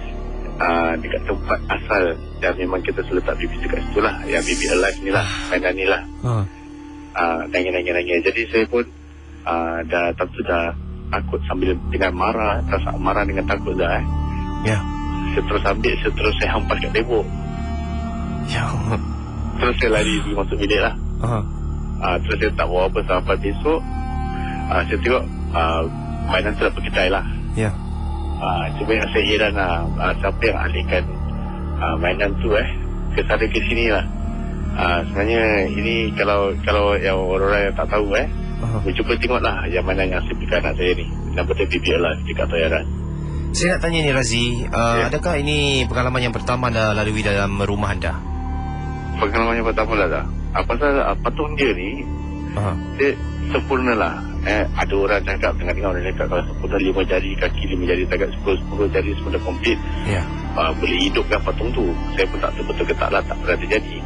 Speaker 3: dekat tempat asal yang memang kita selalu letak baby tu kat situ lah, yang baby alive ni lah, mainan ni lah. Nangis. Jadi saya pun dah takut sambil dengan marah dengan takut dah. Saya terus ambil, saya hampas kat tembok. Terus saya lari pergi masuk bilik lah. Terus saya tak buat apa sampai besok. Saya tengok mainan tu dah berkedai lah. Cuma yang saya heran lah, siapa yang alihkan mainan tu ke sana ke sini lah. Sebenarnya ini kalau yang orang yang tak tahu cuba tengok lah yang mainan yang saya berikan anak saya ni. Nama dia baby alive dekat Toyaras.
Speaker 1: Saya nak tanya ni Razi, adakah ini pengalaman yang pertama anda lalui dalam rumah anda?
Speaker 3: Pengalaman yang pertama lah dah. Pasal patung dia ni dia sempurna lah. Ada orang cakap, tengah-tengah orang cakap kalau sempurna 5 jari, kaki 5 jari, tangan 10 jari sempurna komplit. Boleh hidupkan patung tu. Saya pun tak tahu betul ke tak lah, tak pernah terjadi.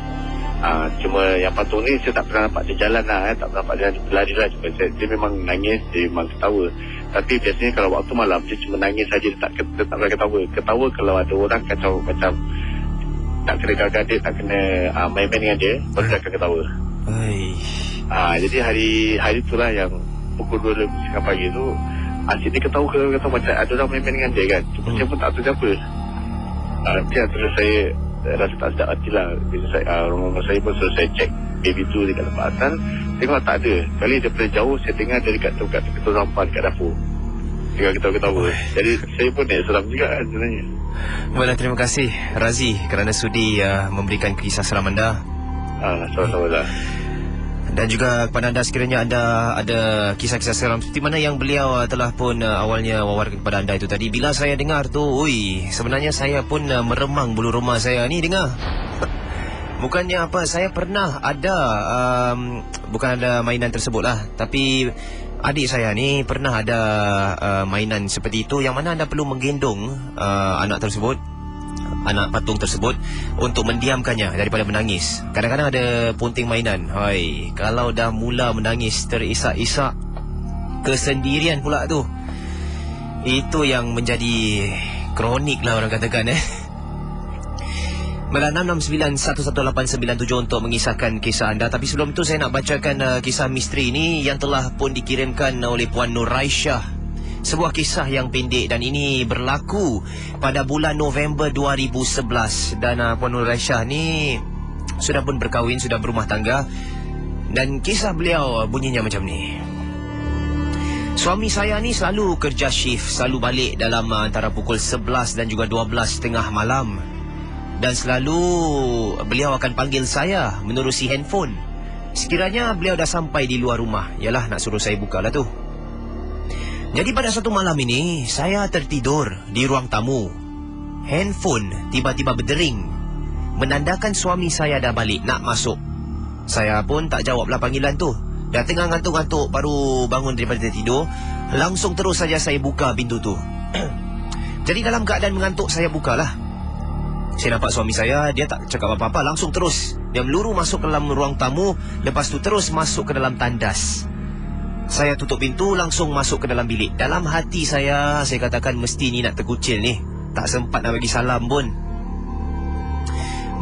Speaker 3: Cuma yang patung ni saya tak pernah nampak dia jalan lah, tak pernah nampak dia berlari lah. Cuma dia memang nangis, dia memang ketawa. Tapi biasanya kalau waktu malam dia cuma nangis saja, dia tak pernah ketawa. Ketawa kalau ada orang kacau macam tak kena gagal dia, tak kena main-main dengan dia, baru dia akan ketawa. Jadi hari itulah yang pukul 2:30 pagi tu asyik dia ketawa macam ada orang main-main dengan dia kan. Cuma saya pun tak tahu siapa. Terus saya rasa tak sedap hati lah. Rumah saya pun suruh saya cek baby tu dekat tempat asal, tengok tak ada. Kali daripada jauh saya dengar dia dekat tepi rampan dekat dapur, tengok ketawa-ketawa. Jadi saya pun seram juga kan sebenarnya.
Speaker 1: Baiklah, terima kasih Razi kerana sudi memberikan kisah seram anda.
Speaker 3: Sama-sama lah.
Speaker 1: Dan juga kepada anda sekiranya anda ada kisah-kisah seram seperti mana yang beliau telah pun awalnya wawarkan kepada anda itu tadi. Bila saya dengar tu, sebenarnya saya pun meremang bulu rumah saya ni dengar. Bukannya apa, saya pernah ada bukan ada mainan tersebut lah, tapi adik saya ni pernah ada mainan seperti itu, yang mana anda perlu menggendong anak patung tersebut untuk mendiamkannya daripada menangis. Kadang-kadang ada punting mainan. Kalau dah mula menangis terisak-isak kesendirian pula tu, itu yang menjadi kronik lah orang katakan. 669118997 untuk mengisahkan kisah anda. Tapi sebelum itu saya nak bacakan kisah misteri ini yang telah pun dikirimkan oleh Puan Nur Aisyah. Sebuah kisah yang pendek dan ini berlaku pada bulan November 2011. Dan Puan Nur Aisyah ni sudah pun berkahwin, sudah berumah tangga. Dan kisah beliau bunyinya macam ni. Suami saya ni selalu kerja shift, selalu balik dalam antara pukul 11 dan juga 12.30 malam. Dan selalu beliau akan panggil saya menerusi handphone. Sekiranya beliau dah sampai di luar rumah, yalah nak suruh saya buka lah tu. Jadi pada satu malam ini, saya tertidur di ruang tamu. Handphone tiba-tiba berdering, menandakan suami saya dah balik nak masuk. Saya pun tak jawablah panggilan tu. Dah tengah ngantuk-ngantuk baru bangun daripada tidur, langsung terus saja saya buka pintu tu. Jadi dalam keadaan mengantuk saya bukalah. Saya nampak suami saya, dia tak cakap apa-apa, langsung terus dia meluru masuk ke dalam ruang tamu, lepas tu terus masuk ke dalam tandas. Saya tutup pintu, langsung masuk ke dalam bilik. Dalam hati saya katakan mesti ni nak terkucil ni, tak sempat nak bagi salam pun.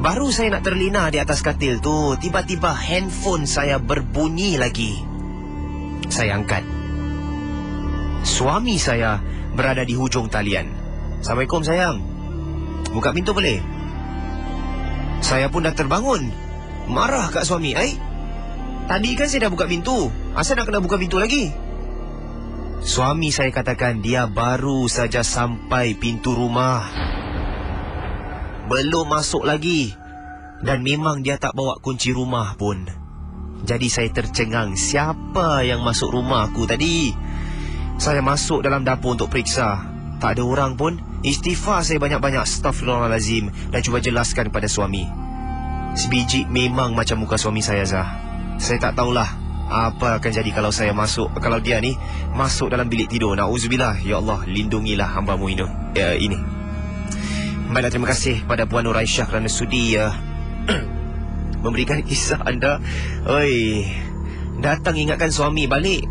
Speaker 1: Baru saya nak terlina di atas katil tu, tiba-tiba handphone saya berbunyi lagi. Saya angkat. Suami saya berada di hujung talian. Assalamualaikum sayang, buka pintu boleh? Saya pun dah terbangun. Marah kat suami. Tadi kan saya dah buka pintu, asal nak kena buka pintu lagi? Suami saya katakan dia baru saja sampai pintu rumah, belum masuk lagi. Dan memang dia tak bawa kunci rumah pun. Jadi saya tercengang, siapa yang masuk rumah aku tadi? Saya masuk dalam dapur untuk periksa, tak ada orang pun. Istighfar saya banyak-banyak, astaghfirullahalazim, dan cuba jelaskan kepada suami. Sebiji memang macam muka suami saya, Zah. Saya tak tahulah apa akan jadi kalau saya masuk, kalau dia ni masuk dalam bilik tidur. Na'udzubillah. Ya Allah, lindungilah hamba-Mu ini. Baiklah, terima kasih pada Puan Nur Aisyah kerana sudi memberikan kisah anda. Oi, datang ingatkan suami balik,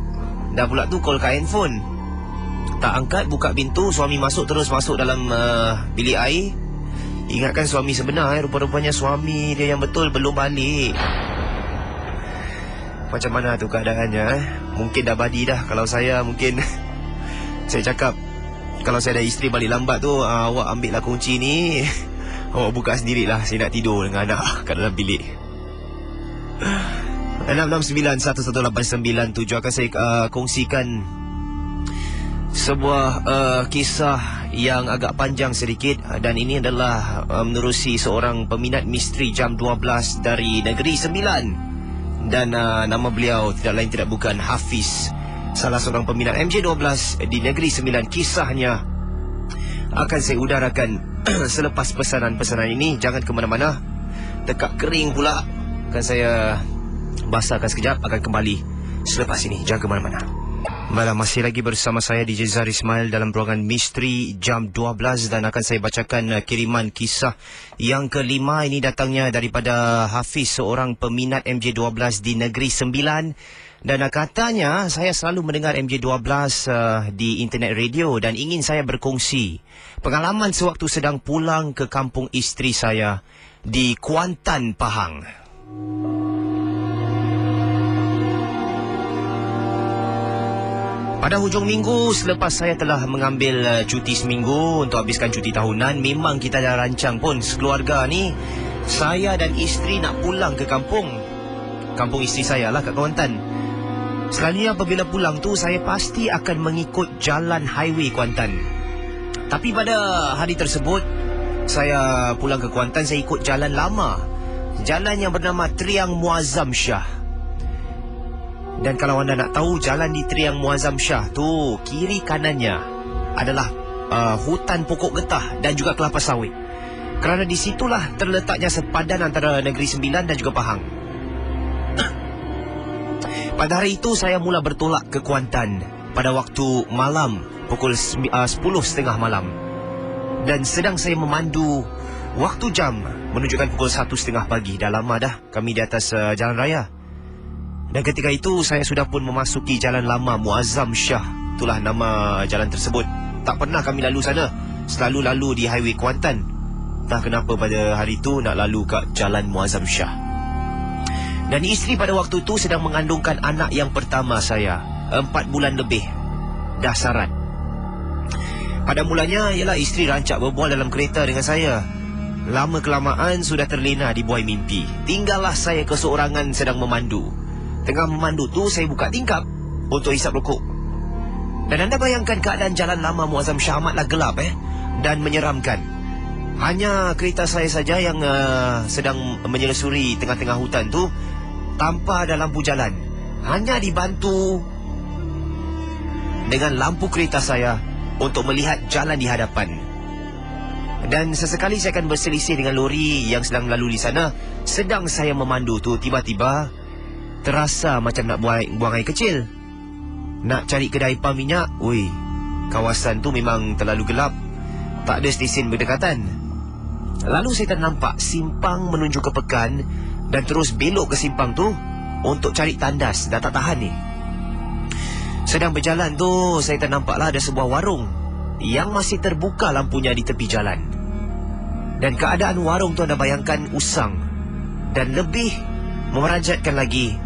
Speaker 1: dah pula tu call kat handphone, tak angkat, buka pintu, suami masuk, terus masuk dalam bilik air. Ingatkan suami sebenar, rupa-rupanya suami dia yang betul belum balik. Macam mana tu keadaannya? Mungkin dah badi dah. Kalau saya mungkin saya cakap, kalau saya ada isteri balik lambat tu, awak ambil lah kunci ni, awak buka sendirilah, saya nak tidur dengan anak kat dalam bilik. 669-11897 akan saya kongsikan sebuah kisah yang agak panjang sedikit. Dan ini adalah menerusi seorang peminat misteri jam 12 dari Negeri Sembilan. Dan nama beliau tidak lain tidak bukan Hafiz, salah seorang peminat MJ12 di Negeri Sembilan. Kisahnya akan saya udarakan selepas pesanan-pesanan ini. Jangan ke mana-mana, tekak kering pula, akan saya basahkan sekejap, akan kembali selepas ini. Jangan ke mana-mana. Malam masih lagi bersama saya DJ Zahir Ismail dalam ruangan misteri jam 12, dan akan saya bacakan kiriman kisah yang kelima. Ini datangnya daripada Hafiz, seorang peminat MJ12 di Negeri Sembilan. Dan katanya saya selalu mendengar MJ12 di internet radio, dan ingin saya berkongsi pengalaman sewaktu sedang pulang ke kampung isteri saya di Kuantan, Pahang. Pada hujung minggu selepas saya telah mengambil cuti seminggu untuk habiskan cuti tahunan, memang kita dah rancang pun sekeluarga ni, saya dan isteri nak pulang ke kampung isteri saya lah kat Kuantan. Selalunya apabila pulang tu saya pasti akan mengikut jalan highway Kuantan. Tapi pada hari tersebut saya pulang ke Kuantan, saya ikut jalan lama, jalan yang bernama Triang Muazzam Shah. Dan kalau anda nak tahu, jalan di Triang Muazzam Shah tu, kiri kanannya adalah hutan pokok getah dan juga kelapa sawit. Kerana di situlah terletaknya sepadan antara Negeri Sembilan dan juga Pahang. Pada hari itu saya mula bertolak ke Kuantan pada waktu malam, pukul 10.30 malam. Dan sedang saya memandu, waktu jam menunjukkan pukul 1.30 pagi. Dah lama dah kami di atas jalan raya. Dan ketika itu saya sudah pun memasuki jalan lama Muazzam Shah. Itulah nama jalan tersebut. Tak pernah kami lalu sana, selalu lalu di highway Kuantan. Tak kenapa pada hari itu nak lalu kat jalan Muazzam Shah. Dan isteri pada waktu itu sedang mengandungkan anak yang pertama saya, 4 bulan lebih, dah sarat. Pada mulanya ialah isteri rancak berbual dalam kereta dengan saya. Lama kelamaan sudah terlena di buai mimpi. Tinggallah saya keseorangan sedang memandu. Tengah memandu tu saya buka tingkap untuk hisap rokok. Dan anda bayangkan keadaan jalan lama Muazzam Shah amatlah gelap dan menyeramkan. Hanya kereta saya saja yang sedang menyelusuri tengah-tengah hutan tu tanpa ada lampu jalan. Hanya dibantu dengan lampu kereta saya untuk melihat jalan di hadapan. Dan sesekali saya akan berselisih dengan lori yang sedang melalui di sana. Sedang saya memandu tu, tiba-tiba terasa macam nak buang air kecil. Nak cari kedai pam minyak. Kawasan tu memang terlalu gelap. Tak ada stesen berdekatan. Lalu saya ternampak simpang menuju ke Pekan dan terus belok ke simpang tu untuk cari tandas. Dah tak tahan ni. Sedang berjalan tu, saya ternampaklah ada sebuah warung yang masih terbuka lampunya di tepi jalan. Dan keadaan warung tu anda bayangkan usang. Dan lebih memeranjatkan lagi,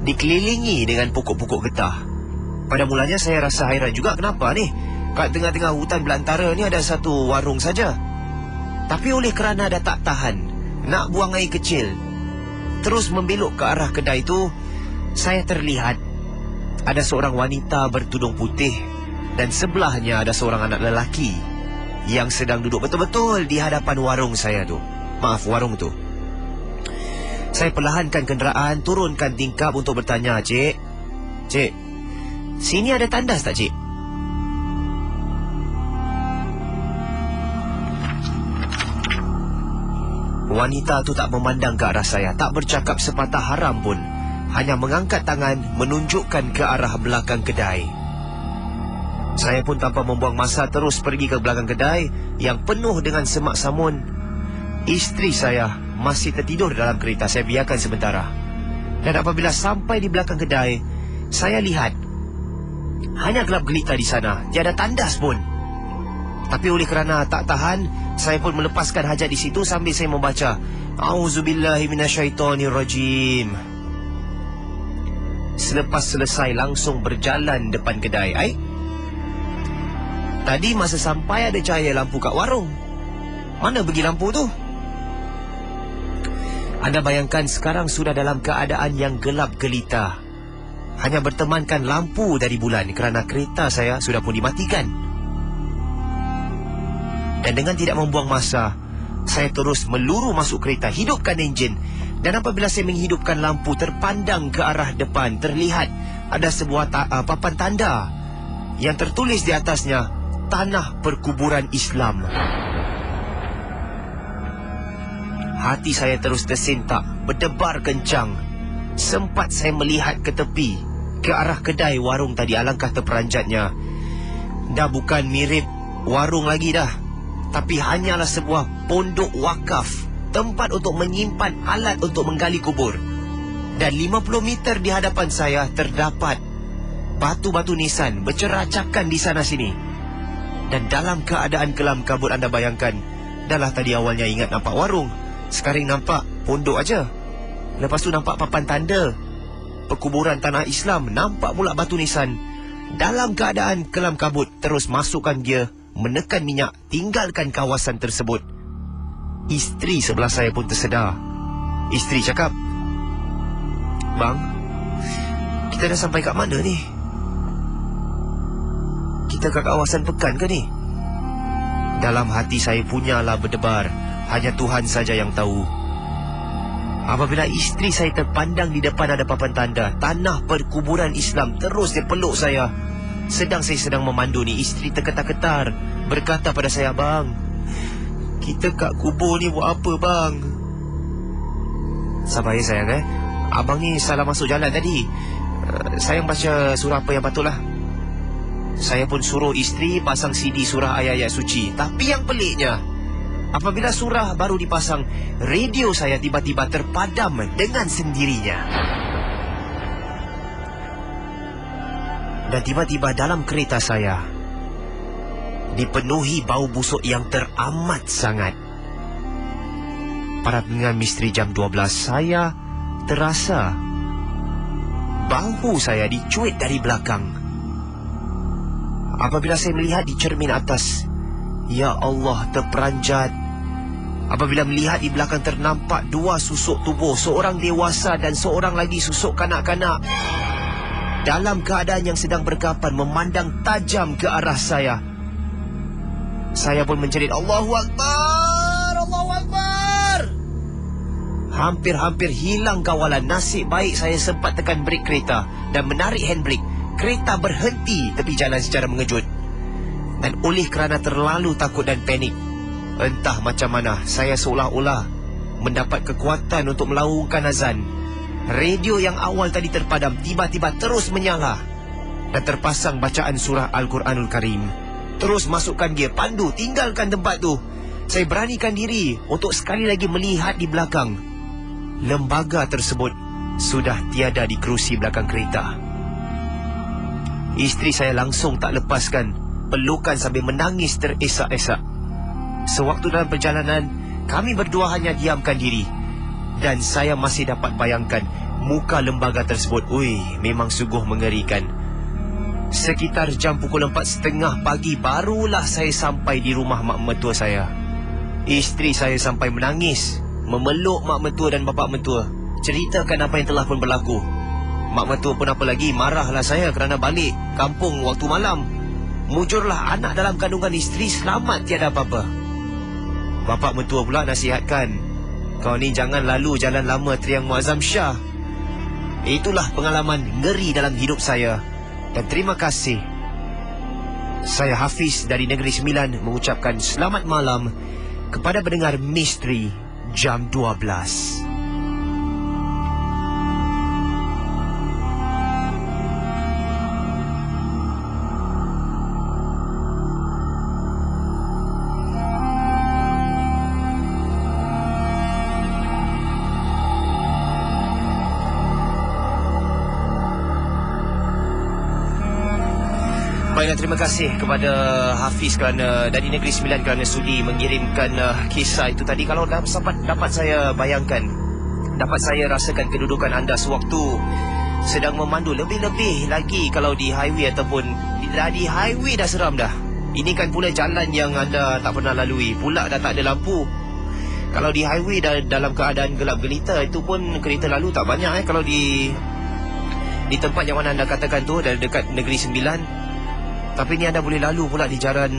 Speaker 1: dikelilingi dengan pokok-pokok getah. Pada mulanya saya rasa hairan juga, kenapa ni kat tengah-tengah hutan belantara ni ada satu warung saja. Tapi oleh kerana dah tak tahan nak buang air kecil, terus membelok ke arah kedai tu, saya terlihat ada seorang wanita bertudung putih dan sebelahnya ada seorang anak lelaki yang sedang duduk betul-betul di hadapan warung saya tu. Warung tu. Saya perlahankan kenderaan, turunkan tingkap untuk bertanya, Cik, sini ada tandas tak, Cik? Wanita tu tak memandang ke arah saya, tak bercakap sepatah haram pun. Hanya mengangkat tangan menunjukkan ke arah belakang kedai. Saya pun tanpa membuang masa terus pergi ke belakang kedai yang penuh dengan semak samun. Isteri saya masih tertidur dalam kereta. Saya biarkan sementara. Dan apabila sampai di belakang kedai, saya lihat hanya gelap gelita di sana, tiada tandas pun. Tapi oleh kerana tak tahan, saya pun melepaskan hajat di situ sambil saya membaca A'udzubillahi minasyaitonirrajim. Selepas selesai langsung berjalan depan kedai. Tadi masa sampai ada cahaya lampu kat warung. Mana pergi lampu tu? Anda bayangkan sekarang sudah dalam keadaan yang gelap gelita. Hanya bertemankan lampu dari bulan kerana kereta saya sudah pun dimatikan. Dan dengan tidak membuang masa, saya terus meluru masuk kereta, hidupkan enjin. Dan apabila saya menghidupkan lampu, terpandang ke arah depan, terlihat ada sebuah papan tanda yang tertulis di atasnya, Tanah Perkuburan Islam. Hati saya terus tersentak, berdebar kencang. Sempat saya melihat ke tepi, ke arah kedai warung tadi. Alangkah terperanjatnya. Dah bukan mirip warung lagi dah, tapi hanyalah sebuah pondok wakaf, tempat untuk menyimpan alat untuk menggali kubur. Dan 50 meter di hadapan saya terdapat batu-batu nisan berceracakan di sana sini. Dan dalam keadaan kelam kabut, anda bayangkan, dahlah tadi awalnya ingat nampak warung, sekarang nampak pondok aja. Lepas tu nampak papan tanda Perkuburan Tanah Islam, nampak pula batu nisan. Dalam keadaan kelam kabut, terus masukkan gear, menekan minyak, tinggalkan kawasan tersebut. Isteri sebelah saya pun tersedar. Isteri cakap, "Bang, kita dah sampai kat mana ni? Kita kat kawasan Pekan ke ni?" Dalam hati saya punyalah berdebar. Hanya Tuhan saja yang tahu. Apabila isteri saya terpandang di depan ada papan tanda Tanah Perkuburan Islam, terus dia peluk saya. Sedang saya sedang memandu ni, isteri terketar-ketar berkata pada saya, "Bang, kita kat kubur ni buat apa, bang?" Sabar ya sayang, abang ni salah masuk jalan tadi. Sayang baca surah apa yang patutlah. Saya pun suruh isteri pasang CD surah ayat-ayat suci. Tapi yang peliknya, apabila surah baru dipasang, radio saya tiba-tiba terpadam dengan sendirinya. Dan tiba-tiba dalam kereta saya dipenuhi bau busuk yang teramat sangat. Para pendengar Misteri Jam 12, saya terasa bahu saya dicuit dari belakang. Apabila saya melihat di cermin atas, ya Allah, terperanjat. Apabila melihat di belakang ternampak dua susuk tubuh, seorang dewasa dan seorang lagi susuk kanak-kanak. dalam keadaan yang sedang berkapan memandang tajam ke arah saya. Saya pun menjerit, Allahu Akbar! Allahu Akbar! Hampir-hampir hilang kawalan. Nasib baik saya sempat tekan brek kereta dan menarik handbrake. Kereta berhenti tepi jalan secara mengejut. Dan oleh kerana terlalu takut dan panik, entah macam mana, saya seolah-olah mendapat kekuatan untuk melaungkan azan. Radio yang awal tadi terpadam tiba-tiba terus menyala dan terpasang bacaan surah Al-Quranul Karim. Terus masukkan gear, pandu, tinggalkan tempat tu. Saya beranikan diri untuk sekali lagi melihat di belakang. Lembaga tersebut sudah tiada di kerusi belakang kereta. Isteri saya langsung tak lepaskan pelukan sambil menangis teresak-esak. Sewaktu dalam perjalanan, kami berdua hanya diamkan diri. Dan saya masih dapat bayangkan muka lembaga tersebut. Ui, memang sungguh mengerikan. Sekitar jam pukul 4.30 pagi barulah saya sampai di rumah mak mertua saya. Isteri saya sampai menangis, memeluk mak mertua dan bapa mertua, ceritakan apa yang telah pun berlaku. Mak mertua pun apa lagi, marahlah saya kerana balik kampung waktu malam. Mujurlah anak dalam kandungan isteri selamat tiada apa-apa. Bapa mertua pula nasihatkan, kau ni jangan lalu jalan lama Triang Muazzam Shah. Itulah pengalaman ngeri dalam hidup saya. Dan terima kasih. Saya Hafiz dari Negeri Sembilan mengucapkan selamat malam kepada pendengar Misteri Jam 12. Baiklah, terima kasih kepada Hafiz kerana dari Negeri Sembilan kerana sudi mengirimkan kisah itu tadi. Kalau dapat saya bayangkan, dapat saya rasakan kedudukan anda sewaktu sedang memandu. Lebih-lebih lagi kalau di highway ataupun di highway dah seram dah. Ini kan pula jalan yang anda tak pernah lalui, pula dah tak ada lampu. Kalau di highway dah dalam keadaan gelap gelita, itu pun kereta lalu tak banyak. Kalau di tempat yang mana anda katakan tu, dekat Negeri Sembilan. Tapi ni anda boleh lalu pula di jalan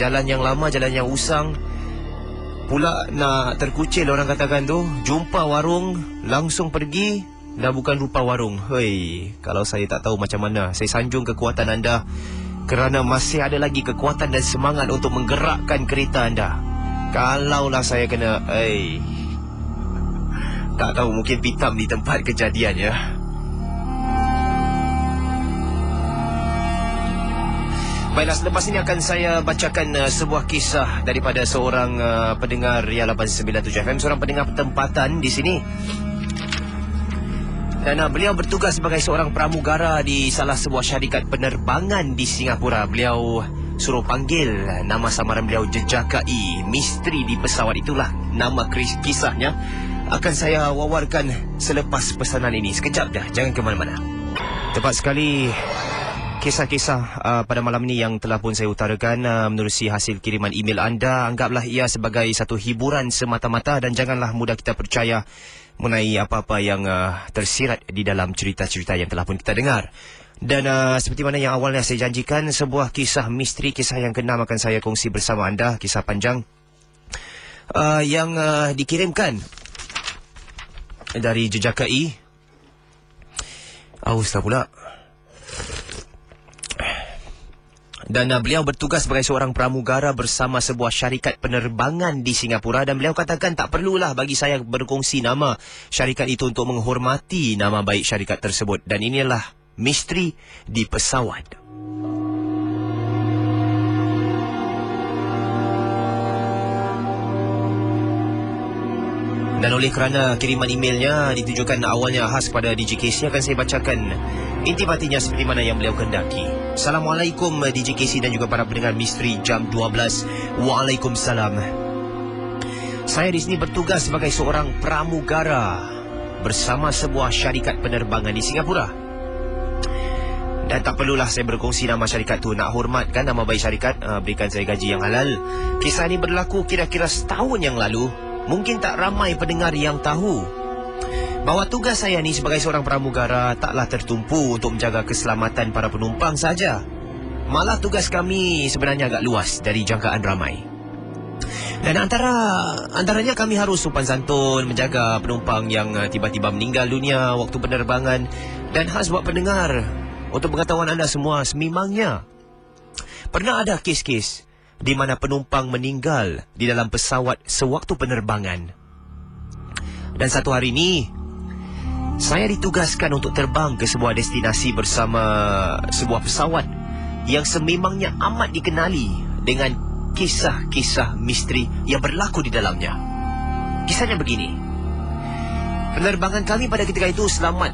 Speaker 1: yang lama, jalan yang usang. Pula nak terkucil orang katakan tu, jumpa warung, langsung pergi, dah bukan rupa warung. Hei, kalau saya tak tahu macam mana. Saya sanjung kekuatan anda kerana masih ada lagi kekuatan dan semangat untuk menggerakkan kereta anda. Kalaulah saya kena, tak tahu, mungkin pitam di tempat kejadian ya. Baiklah, selepas ini akan saya bacakan sebuah kisah daripada seorang pendengar Ria 897 FM, seorang pendengar tempatan di sini. Dan beliau bertugas sebagai seorang pramugara di salah sebuah syarikat penerbangan di Singapura. Beliau suruh panggil nama samaran beliau Jejakai, misteri di pesawat. Itulah nama kisahnya. Akan saya wawarkan selepas pesanan ini. Sekejap dah, jangan ke mana-mana. Tepat sekali. Kisah-kisah pada malam ini yang telah pun saya utarakan menerusi hasil kiriman email anda. Anggaplah ia sebagai satu hiburan semata-mata dan janganlah mudah kita percaya mengenai apa-apa yang tersirat di dalam cerita-cerita yang telah pun kita dengar. Dan seperti mana yang awalnya saya janjikan, sebuah kisah misteri, kisah yang ke-6 akan saya kongsi bersama anda. Kisah panjang yang dikirimkan dari Jejakai. Aus tak pula. Dan beliau bertugas sebagai seorang pramugara bersama sebuah syarikat penerbangan di Singapura. Dan beliau katakan tak perlulah bagi saya berkongsi nama syarikat itu untuk menghormati nama baik syarikat tersebut. Dan inilah misteri di pesawat. Dan oleh kerana kiriman emailnya ditujukan awalnya khas kepada DJKC, akan saya bacakan intipatinya seperti mana yang beliau kendaki. Assalamualaikum DJKC dan juga para pendengar misteri Jam 12. Waalaikumsalam. Saya di sini bertugas sebagai seorang pramugara bersama sebuah syarikat penerbangan di Singapura. Dan tak perlulah saya berkongsi nama syarikat tu. Nak hormatkan nama baik syarikat, berikan saya gaji yang halal. Kisah ini berlaku kira-kira setahun yang lalu. Mungkin tak ramai pendengar yang tahu. Bahawa tugas saya ni sebagai seorang pramugara taklah tertumpu untuk menjaga keselamatan para penumpang saja. Malah tugas kami sebenarnya agak luas dari jangkaan ramai. Dan antaranya kami harus sopan santun, menjaga penumpang yang tiba-tiba meninggal dunia waktu penerbangan. Dan khas buat pendengar, untuk pengetahuan anda semua, sememangnya pernah ada kes-kes di mana penumpang meninggal di dalam pesawat sewaktu penerbangan. Dan satu hari ini, saya ditugaskan untuk terbang ke sebuah destinasi bersama sebuah pesawat yang sememangnya amat dikenali dengan kisah-kisah misteri yang berlaku di dalamnya. Kisahnya begini. Penerbangan kami pada ketika itu selamat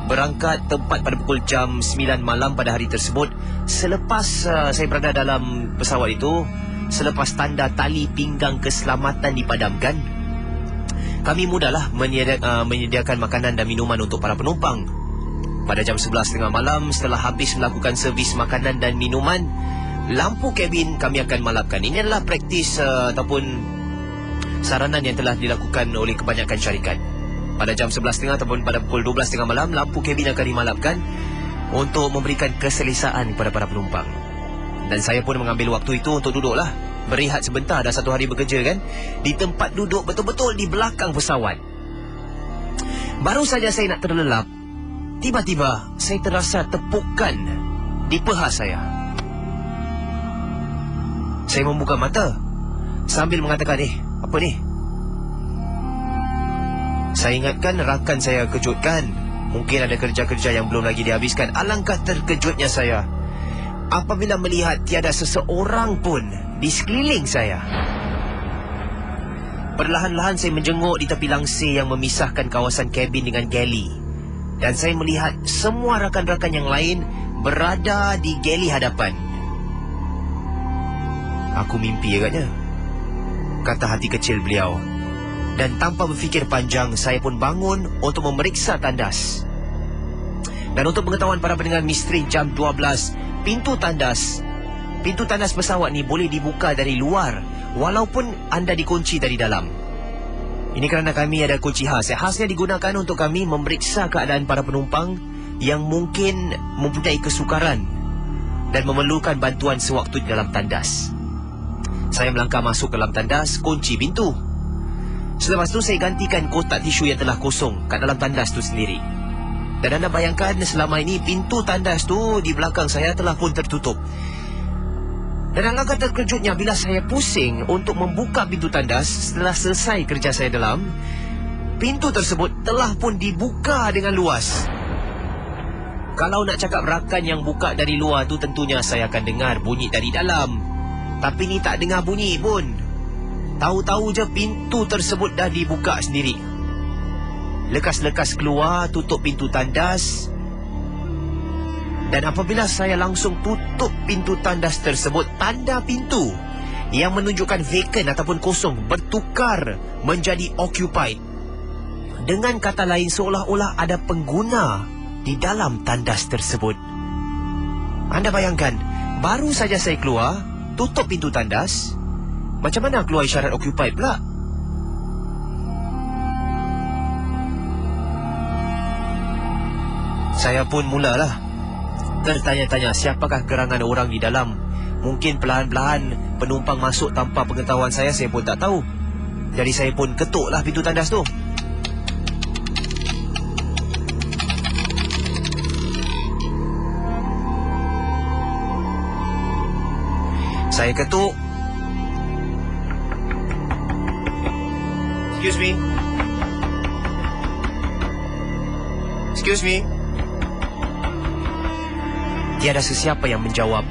Speaker 1: berangkat tempat pada pukul jam 9 malam pada hari tersebut. Selepas saya berada dalam pesawat itu, selepas tanda tali pinggang keselamatan dipadamkan, kami mudahlah menyediakan makanan dan minuman untuk para penumpang. Pada jam 11.30 malam, setelah habis melakukan servis makanan dan minuman, lampu kabin kami akan malapkan. Ini adalah praktis ataupun saranan yang telah dilakukan oleh kebanyakan syarikat. Pada jam 11.30 ataupun pada pukul 12.30 malam, lampu kabin akan dimalapkan untuk memberikan keselesaan kepada para penumpang. Dan saya pun mengambil waktu itu untuk duduklah, berehat sebentar. Dah satu hari bekerja kan, di tempat duduk betul-betul di belakang pesawat. Baru saja saya nak terlelap, tiba-tiba saya terasa tepukan di paha saya. Saya membuka mata sambil mengatakan, apa ni? Saya ingatkan rakan saya kejutkan. Mungkin ada kerja-kerja yang belum lagi dihabiskan. Alangkah terkejutnya saya apabila melihat tiada seseorang pun di sekeliling saya. Perlahan-lahan saya menjenguk di tepi langsir yang memisahkan kawasan kabin dengan galley. Dan saya melihat semua rakan-rakan yang lain berada di galley hadapan. Aku mimpi agaknya, kata hati kecil beliau. Dan tanpa berfikir panjang, saya pun bangun untuk memeriksa tandas. Dan untuk pengetahuan para pendengar misteri jam 12, pintu tandas pesawat ni boleh dibuka dari luar walaupun anda dikunci dari dalam. Ini kerana kami ada kunci khas. Khasnya digunakan untuk kami memeriksa keadaan para penumpang yang mungkin mempunyai kesukaran dan memerlukan bantuan sewaktu di dalam tandas. Saya melangkah masuk ke dalam tandas, kunci pintu. Selepas itu saya gantikan kotak tisu yang telah kosong kat dalam tandas tu sendiri. Dan anda bayangkan selama ini pintu tandas tu di belakang saya telah pun tertutup. Dan alangkah terkejutnya bila saya pusing untuk membuka pintu tandas setelah selesai kerja saya dalam, pintu tersebut telah pun dibuka dengan luas. Kalau nak cakap rakan yang buka dari luar tu, tentunya saya akan dengar bunyi dari dalam. Tapi ni tak dengar bunyi pun. Tahu-tahu je pintu tersebut dah dibuka sendiri. Lekas-lekas keluar, tutup pintu tandas. Dan apabila saya langsung tutup pintu tandas tersebut, tanda pintu yang menunjukkan vacant ataupun kosong bertukar menjadi occupied. Dengan kata lain, seolah-olah ada pengguna di dalam tandas tersebut. Anda bayangkan, baru saja saya keluar, tutup pintu tandas, macam mana keluar isyarat occupied pula? Saya pun mulalah tertanya-tanya siapakah gerangan orang di dalam. Mungkin perlahan-lahan penumpang masuk tanpa pengetahuan saya pun tak tahu. Jadi saya pun ketuklah pintu tandas tu. Saya ketuk. Excuse me. Excuse me. Tiada sesiapa yang menjawab.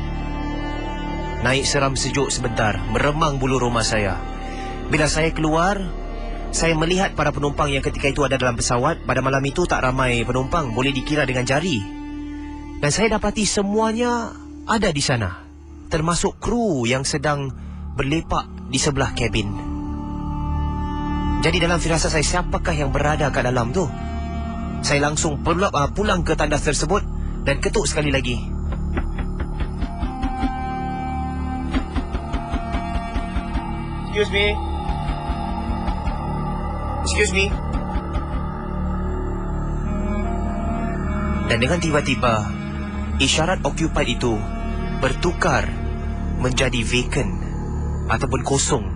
Speaker 1: Naik seram sejuk sebentar, meremang bulu roma saya. Bila saya keluar, saya melihat para penumpang yang ketika itu ada dalam pesawat. Pada malam itu tak ramai penumpang, boleh dikira dengan jari. Dan saya dapati semuanya ada di sana, termasuk kru yang sedang berlepak di sebelah kabin. Jadi dalam firasat saya, siapakah yang berada kat dalam tu? Saya langsung pulang ke tandas tersebut dan ketuk sekali lagi. Excuse me. Excuse me. Dan dengan tiba-tiba, isyarat occupied itu bertukar menjadi vacant ataupun kosong.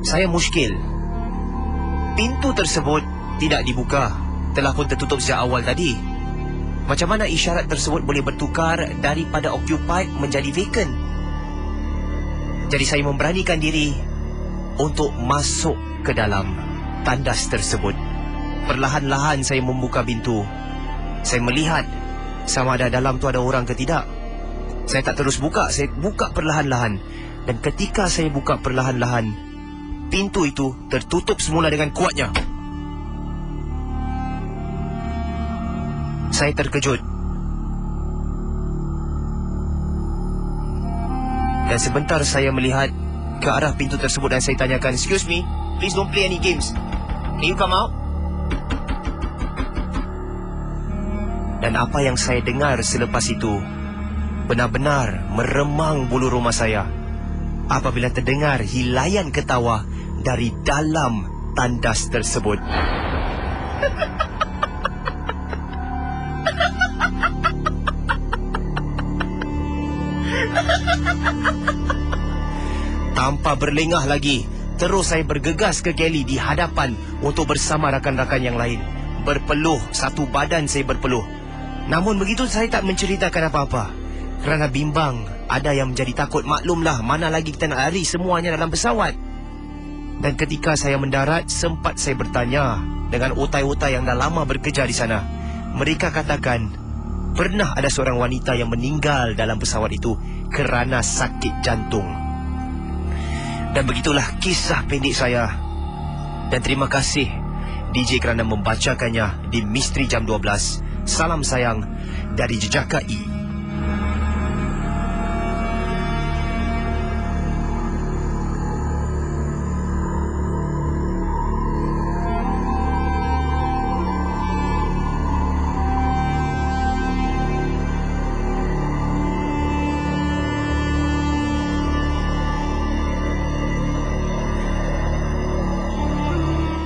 Speaker 1: Saya muskil. Pintu tersebut tidak dibuka, telah pun tertutup sejak awal tadi. Macam mana isyarat tersebut boleh bertukar daripada occupied menjadi vacant? Jadi saya memberanikan diri untuk masuk ke dalam tandas tersebut. Perlahan-lahan saya membuka pintu. Saya melihat sama ada dalam tu ada orang ke tidak. Saya tak terus buka, saya buka perlahan-lahan. Dan ketika saya buka perlahan-lahan, pintu itu tertutup semula dengan kuatnya. Saya terkejut. Dan sebentar saya melihat ke arah pintu tersebut dan saya tanyakan, "Excuse me, please don't play any games. Can you come out?" Dan apa yang saya dengar selepas itu benar-benar meremang bulu rumah saya apabila terdengar hilaian ketawa dari dalam tandas tersebut. Tanpa berlengah lagi, terus saya bergegas ke galley di hadapan untuk bersama rakan-rakan yang lain. Berpeluh, satu badan saya berpeluh. Namun begitu saya tak menceritakan apa-apa kerana bimbang, ada yang menjadi takut. Maklumlah, mana lagi kita nak lari, semuanya dalam pesawat. Dan ketika saya mendarat, sempat saya bertanya dengan otai-otai yang dah lama bekerja di sana. Mereka katakan pernah ada seorang wanita yang meninggal dalam pesawat itu kerana sakit jantung. Dan begitulah kisah pendek saya. Dan terima kasih DJ kerana membacakannya di Misteri Jam 12. Salam sayang dari Jejaka I.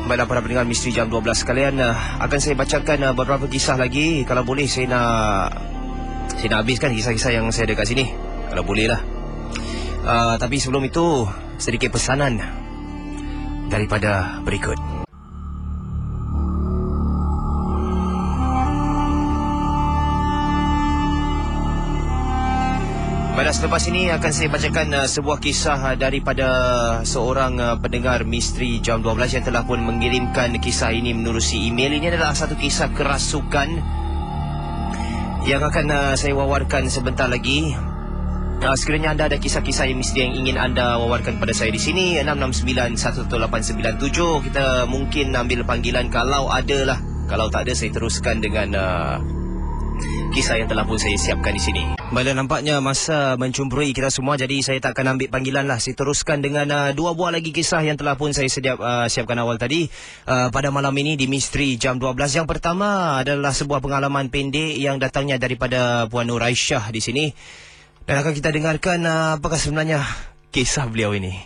Speaker 1: Baiklah para pendengar Misteri Jam 12 sekalian, akan saya bacakan beberapa kisah lagi. Kalau boleh saya nak habiskan kisah-kisah yang saya ada kat sini, kalau boleh lah. Tapi sebelum itu, sedikit pesanan daripada berikut. Pada selepas ini akan saya bacakan sebuah kisah daripada seorang pendengar Misteri Jam 12 yang telah pun mengirimkan kisah ini menerusi email. Ini adalah satu kisah kerasukan yang akan saya wawarkan sebentar lagi. Sekiranya anda ada kisah-kisah yang misteri yang ingin anda wawarkan pada saya di sini, 669-11897. Kita mungkin ambil panggilan kalau ada lah. Kalau tak ada, saya teruskan dengan kisah yang telah pun saya siapkan di sini. Baiklah, nampaknya masa mencumburui kita semua, jadi saya tak akan ambil panggilan lah. Saya teruskan dengan dua buah lagi kisah yang telah pun saya siapkan awal tadi pada malam ini di Misteri Jam 12. Yang pertama adalah sebuah pengalaman pendek yang datangnya daripada Puan Nur Aisyah di sini. Dan akan kita dengarkan apakah sebenarnya kisah beliau ini.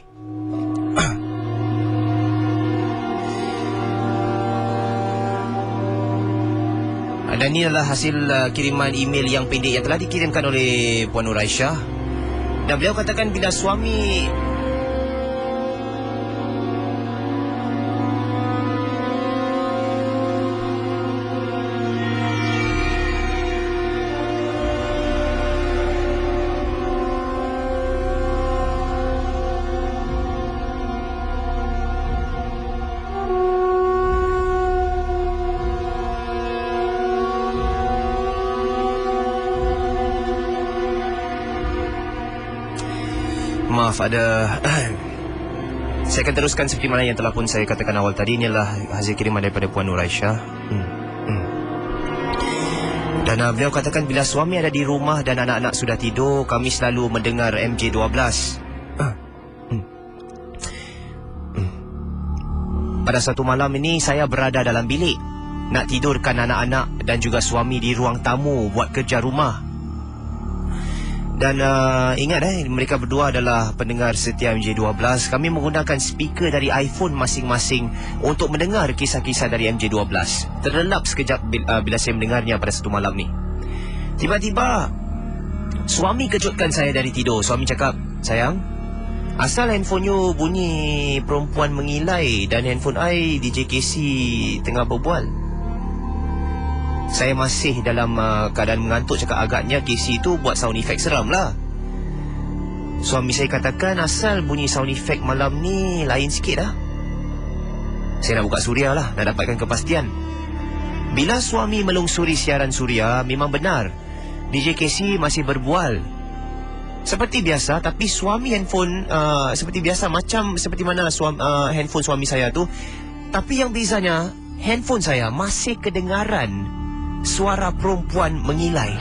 Speaker 1: Dan ini adalah hasil kiriman email yang pendek yang telah dikirimkan oleh Puan Nur Aisyah. Dan beliau katakan bila suami ada saya akan teruskan seperti mana yang telah pun saya katakan awal tadi. Ini adalah hasil kiriman daripada Puan Nur Aisyah. Dan beliau katakan bila suami ada di rumah dan anak-anak sudah tidur, kami selalu mendengar MJ12. Pada satu malam ini saya berada dalam bilik nak tidurkan anak-anak dan juga suami di ruang tamu buat kerja rumah. Dan ingat mereka berdua adalah pendengar setia MJ12. Kami menggunakan speaker dari iPhone masing-masing untuk mendengar kisah-kisah dari MJ12. Terlelap sekejap bila saya mendengarnya pada satu malam ni. Tiba-tiba suami kejutkan saya dari tidur. Suami cakap, "Sayang, asal handphone you bunyi perempuan mengilai dan handphone I DJ Casey tengah berbual." Saya masih dalam keadaan mengantuk, cakap agaknya Casey tu buat sound effect seram lah. Suami saya katakan, "Asal bunyi sound effect malam ni lain sikit dah." Saya nak buka suria lah, nak dapatkan kepastian. Bila suami melungsuri siaran suria, memang benar DJ Casey masih berbual seperti biasa, tapi suami handphone seperti biasa, macam seperti mana handphone suami saya tu. Tapi yang bezanya, handphone saya masih kedengaran suara perempuan mengilai.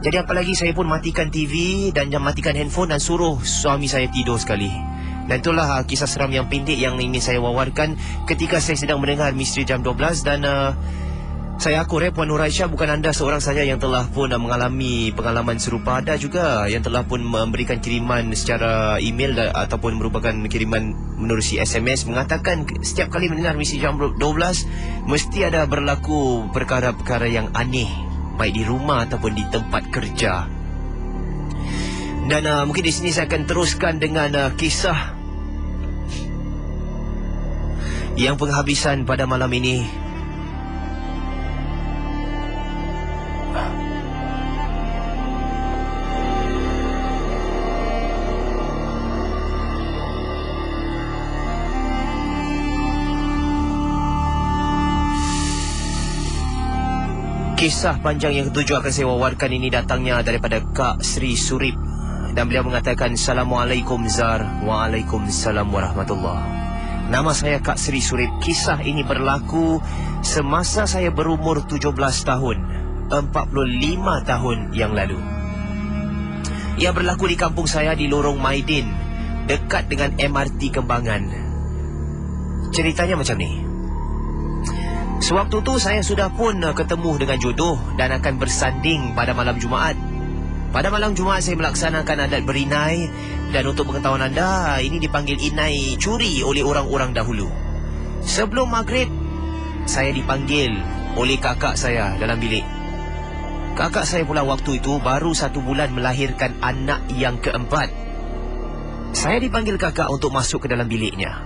Speaker 1: Jadi apalagi saya pun matikan TV dan matikan handphone dan suruh suami saya tidur sekali. Dan itulah kisah seram yang pendek yang ingin saya wawarkan ketika saya sedang mendengar Misteri Jam 12. Dan saya akur Puan Nur Aisyah, bukan anda seorang saja yang telah pun mengalami pengalaman serupa. Ada juga yang telah pun memberikan kiriman secara email ataupun merupakan kiriman menerusi SMS mengatakan setiap kali mendengar Misteri Jam 12 mesti ada berlaku perkara-perkara yang aneh, baik di rumah ataupun di tempat kerja. Dan mungkin di sini saya akan teruskan dengan kisah yang penghabisan pada malam ini. Kisah panjang yang ketujuh akan saya wawarkan ini datangnya daripada Kak Sri Surip. Dan beliau mengatakan, "Assalamualaikum Zar." "Waalaikumsalam warahmatullahi." Nama saya Kak Sri Surip. Kisah ini berlaku semasa saya berumur 17 tahun, 45 tahun yang lalu. Ia berlaku di kampung saya di Lorong Maidin, dekat dengan MRT Kembangan. Ceritanya macam ni. Sewaktu tu saya sudah pun ketemu dengan jodoh dan akan bersanding pada malam Jumaat. Pada malam Jumaat saya melaksanakan adat berinai. Dan untuk pengetahuan anda, ini dipanggil inai curi oleh orang-orang dahulu. Sebelum maghrib, saya dipanggil oleh kakak saya dalam bilik. Kakak saya pula waktu itu baru 1 bulan melahirkan anak yang keempat. Saya dipanggil kakak untuk masuk ke dalam biliknya.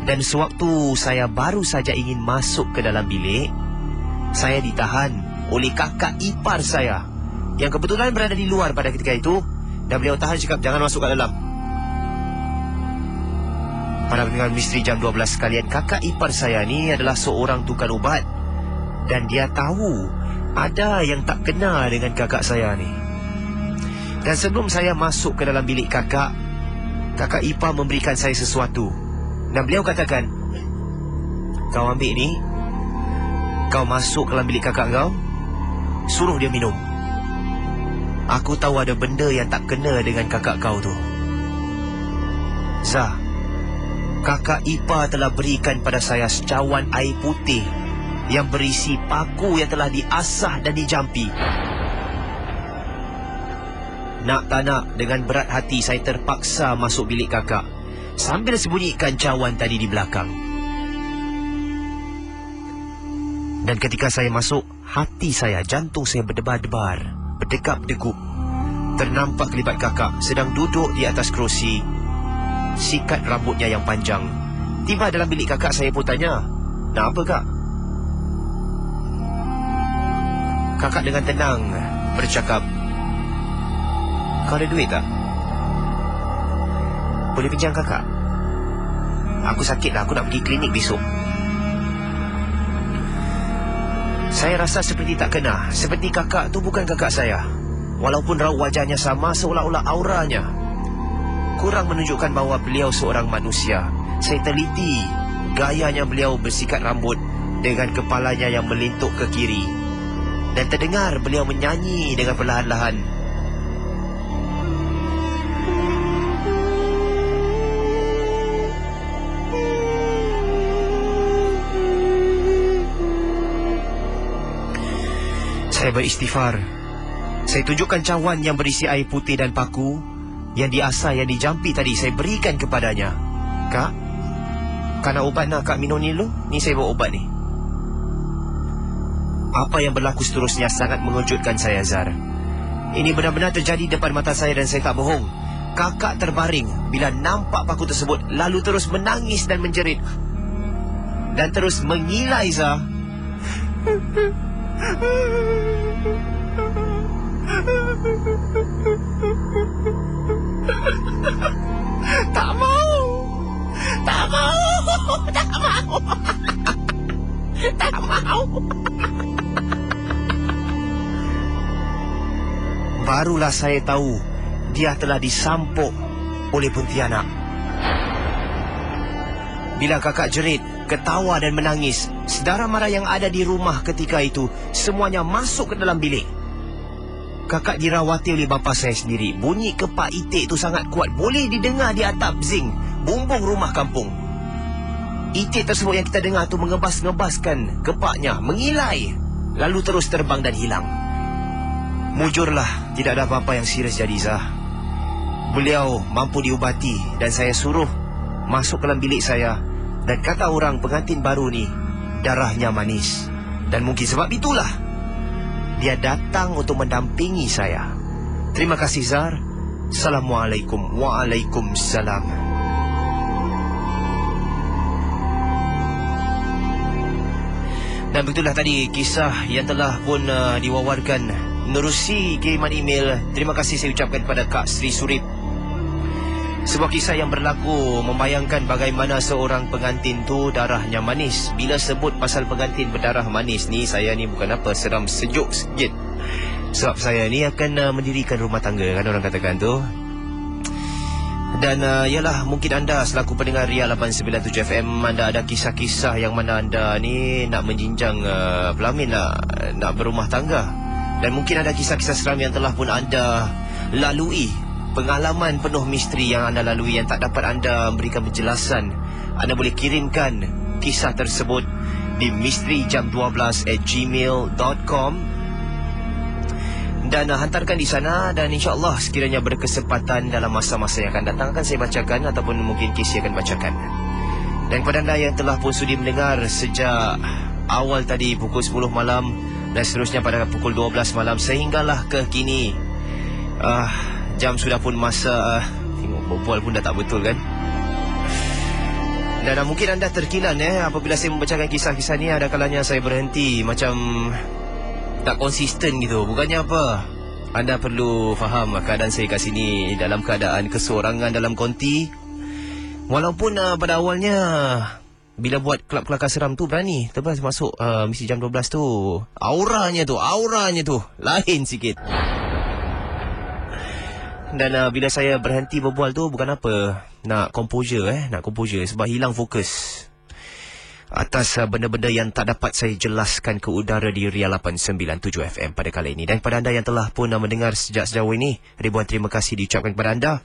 Speaker 1: Dan sewaktu saya baru saja ingin masuk ke dalam bilik, saya ditahan oleh kakak ipar saya yang kebetulan berada di luar pada ketika itu. Dan beliau tahan, cakap, "Jangan masuk ke dalam." Para pendengar Misteri Jam 12 sekalian, kakak ipar saya ni adalah seorang tukang ubat. Dan dia tahu ada yang tak kena dengan kakak saya ni. Dan sebelum saya masuk ke dalam bilik kakak ipar memberikan saya sesuatu. Dan beliau katakan, "Kau ambil ni, kau masuk ke dalam bilik kakak kau, suruh dia minum. Aku tahu ada benda yang tak kena dengan kakak kau tu." Zah, kakak ipar telah berikan pada saya secawan air putih yang berisi paku yang telah diasah dan dijampi. Nak tak nak, dengan berat hati saya terpaksa masuk bilik kakak sambil sembunyikan cawan tadi di belakang. Dan ketika saya masuk, hati saya, jantung saya berdebar-debar, berdegap-degup. Ternampak kelibat kakak sedang duduk di atas kerusi, sikat rambutnya yang panjang. Tiba dalam bilik kakak, saya pun tanya, "Nak apa, Kak?" Kakak dengan tenang bercakap, "Kau ada duit tak? Boleh pinjam kakak? Aku sakit lah, aku nak pergi klinik besok." Saya rasa seperti tak kena, seperti kakak tu bukan kakak saya. Walaupun raut wajahnya sama, seolah-olah auranya kurang menunjukkan bahawa beliau seorang manusia. Saya teliti gayanya beliau bersikat rambut dengan kepalanya yang melintuk ke kiri. Dan terdengar beliau menyanyi dengan perlahan-lahan. Saya beristighfar Saya tunjukkan cawan yang berisi air putih dan paku yang diasah, yang dijampi tadi. Saya berikan kepadanya. Kak, nak ubat nak Kak minum ni dulu? Ni saya bawa ubat ni. Apa yang berlaku seterusnya sangat mengejutkan saya, Zar. Ini benar-benar terjadi depan mata saya dan saya tak bohong. Kakak terbaring bila nampak paku tersebut, lalu terus menangis dan menjerit. Dan terus mengilai, Zar. Tak mau. Tak mau. Tak mau. Tak mau. Barulah saya tahu dia telah disampuk oleh Pontianak. Bila kakak jerit, ketawa dan menangis, saudara mara yang ada di rumah ketika itu semuanya masuk ke dalam bilik. Kakak dirawati oleh bapa saya sendiri. Bunyi kepak itik itu sangat kuat, boleh didengar di atap zinc bumbung rumah kampung. Itik tersebut yang kita dengar tu mengebas-ngebaskan kepaknya, mengilai, lalu terus terbang dan hilang. Mujurlah, tidak ada apa-apa yang serius jadi, Zah. Beliau mampu diubati dan saya suruh masuk ke dalam bilik saya. Dan kata orang pengantin baru ni, darahnya manis. Dan mungkin sebab itulah dia datang untuk mendampingi saya. Terima kasih, Zar. Assalamualaikum. Waalaikumsalam. Dan begitulah tadi kisah yang telah pun diwawarkan menerusi kiriman email. Terima kasih saya ucapkan kepada Kak Sri Surip. Sebuah kisah yang berlaku membayangkan bagaimana seorang pengantin tu darahnya manis. Bila sebut pasal pengantin berdarah manis ni, saya ni bukan apa, seram sejuk sikit. Sebab saya ni akan mendirikan rumah tangga, kan orang katakan tu. Dan yalah, mungkin anda selaku pendengar Ria 897 FM, anda ada kisah-kisah yang mana anda ni nak menjinjang pelamin, nak berumah tangga. Dan mungkin ada kisah-kisah seram yang telah pun anda lalui, pengalaman penuh misteri yang anda lalui yang tak dapat anda memberikan penjelasan. Anda boleh kirimkan kisah tersebut di misterijam12@gmail.com dan hantarkan di sana. Dan insyaAllah sekiranya berkesempatan dalam masa-masa yang akan datang akan saya bacakan, ataupun mungkin Casey akan bacakan. Dan kepada anda yang telah pun sudi mendengar sejak awal tadi pukul 10 malam dan seterusnya pada pukul 12 malam sehinggalah ke kini, jam sudah pun masa tengok berbual pun dah tak betul, kan. Dan mungkin anda terkilan apabila saya membacakan kisah-kisah ni. Ada kalanya saya berhenti, macam tak konsisten gitu. Bukannya apa, anda perlu faham keadaan saya kat sini dalam keadaan keseorangan dalam konti. Walaupun pada awalnya bila buat kelab-kelakar seram tu berani, terus masuk misi jam 12 tu, auranya tu lain sikit. Dan bila saya berhenti berbual tu bukan apa, nak composure sebab hilang fokus atas benda-benda yang tak dapat saya jelaskan ke udara di Ria 897 FM pada kali ini. Dan kepada anda yang telah pun mendengar sejak sejauh ini, ribuan terima kasih diucapkan kepada anda.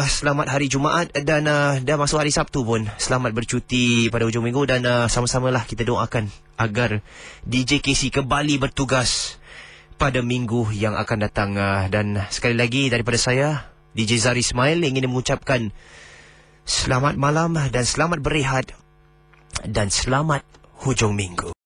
Speaker 1: Selamat hari Jumaat dan dah masuk hari Sabtu pun. Selamat bercuti pada hujung minggu dan sama-samalah kita doakan agar DJ Casey kembali bertugas pada minggu yang akan datang. Dan sekali lagi daripada saya, DJ Zari Ismail, ingin mengucapkan selamat malam dan selamat berehat dan selamat hujung minggu.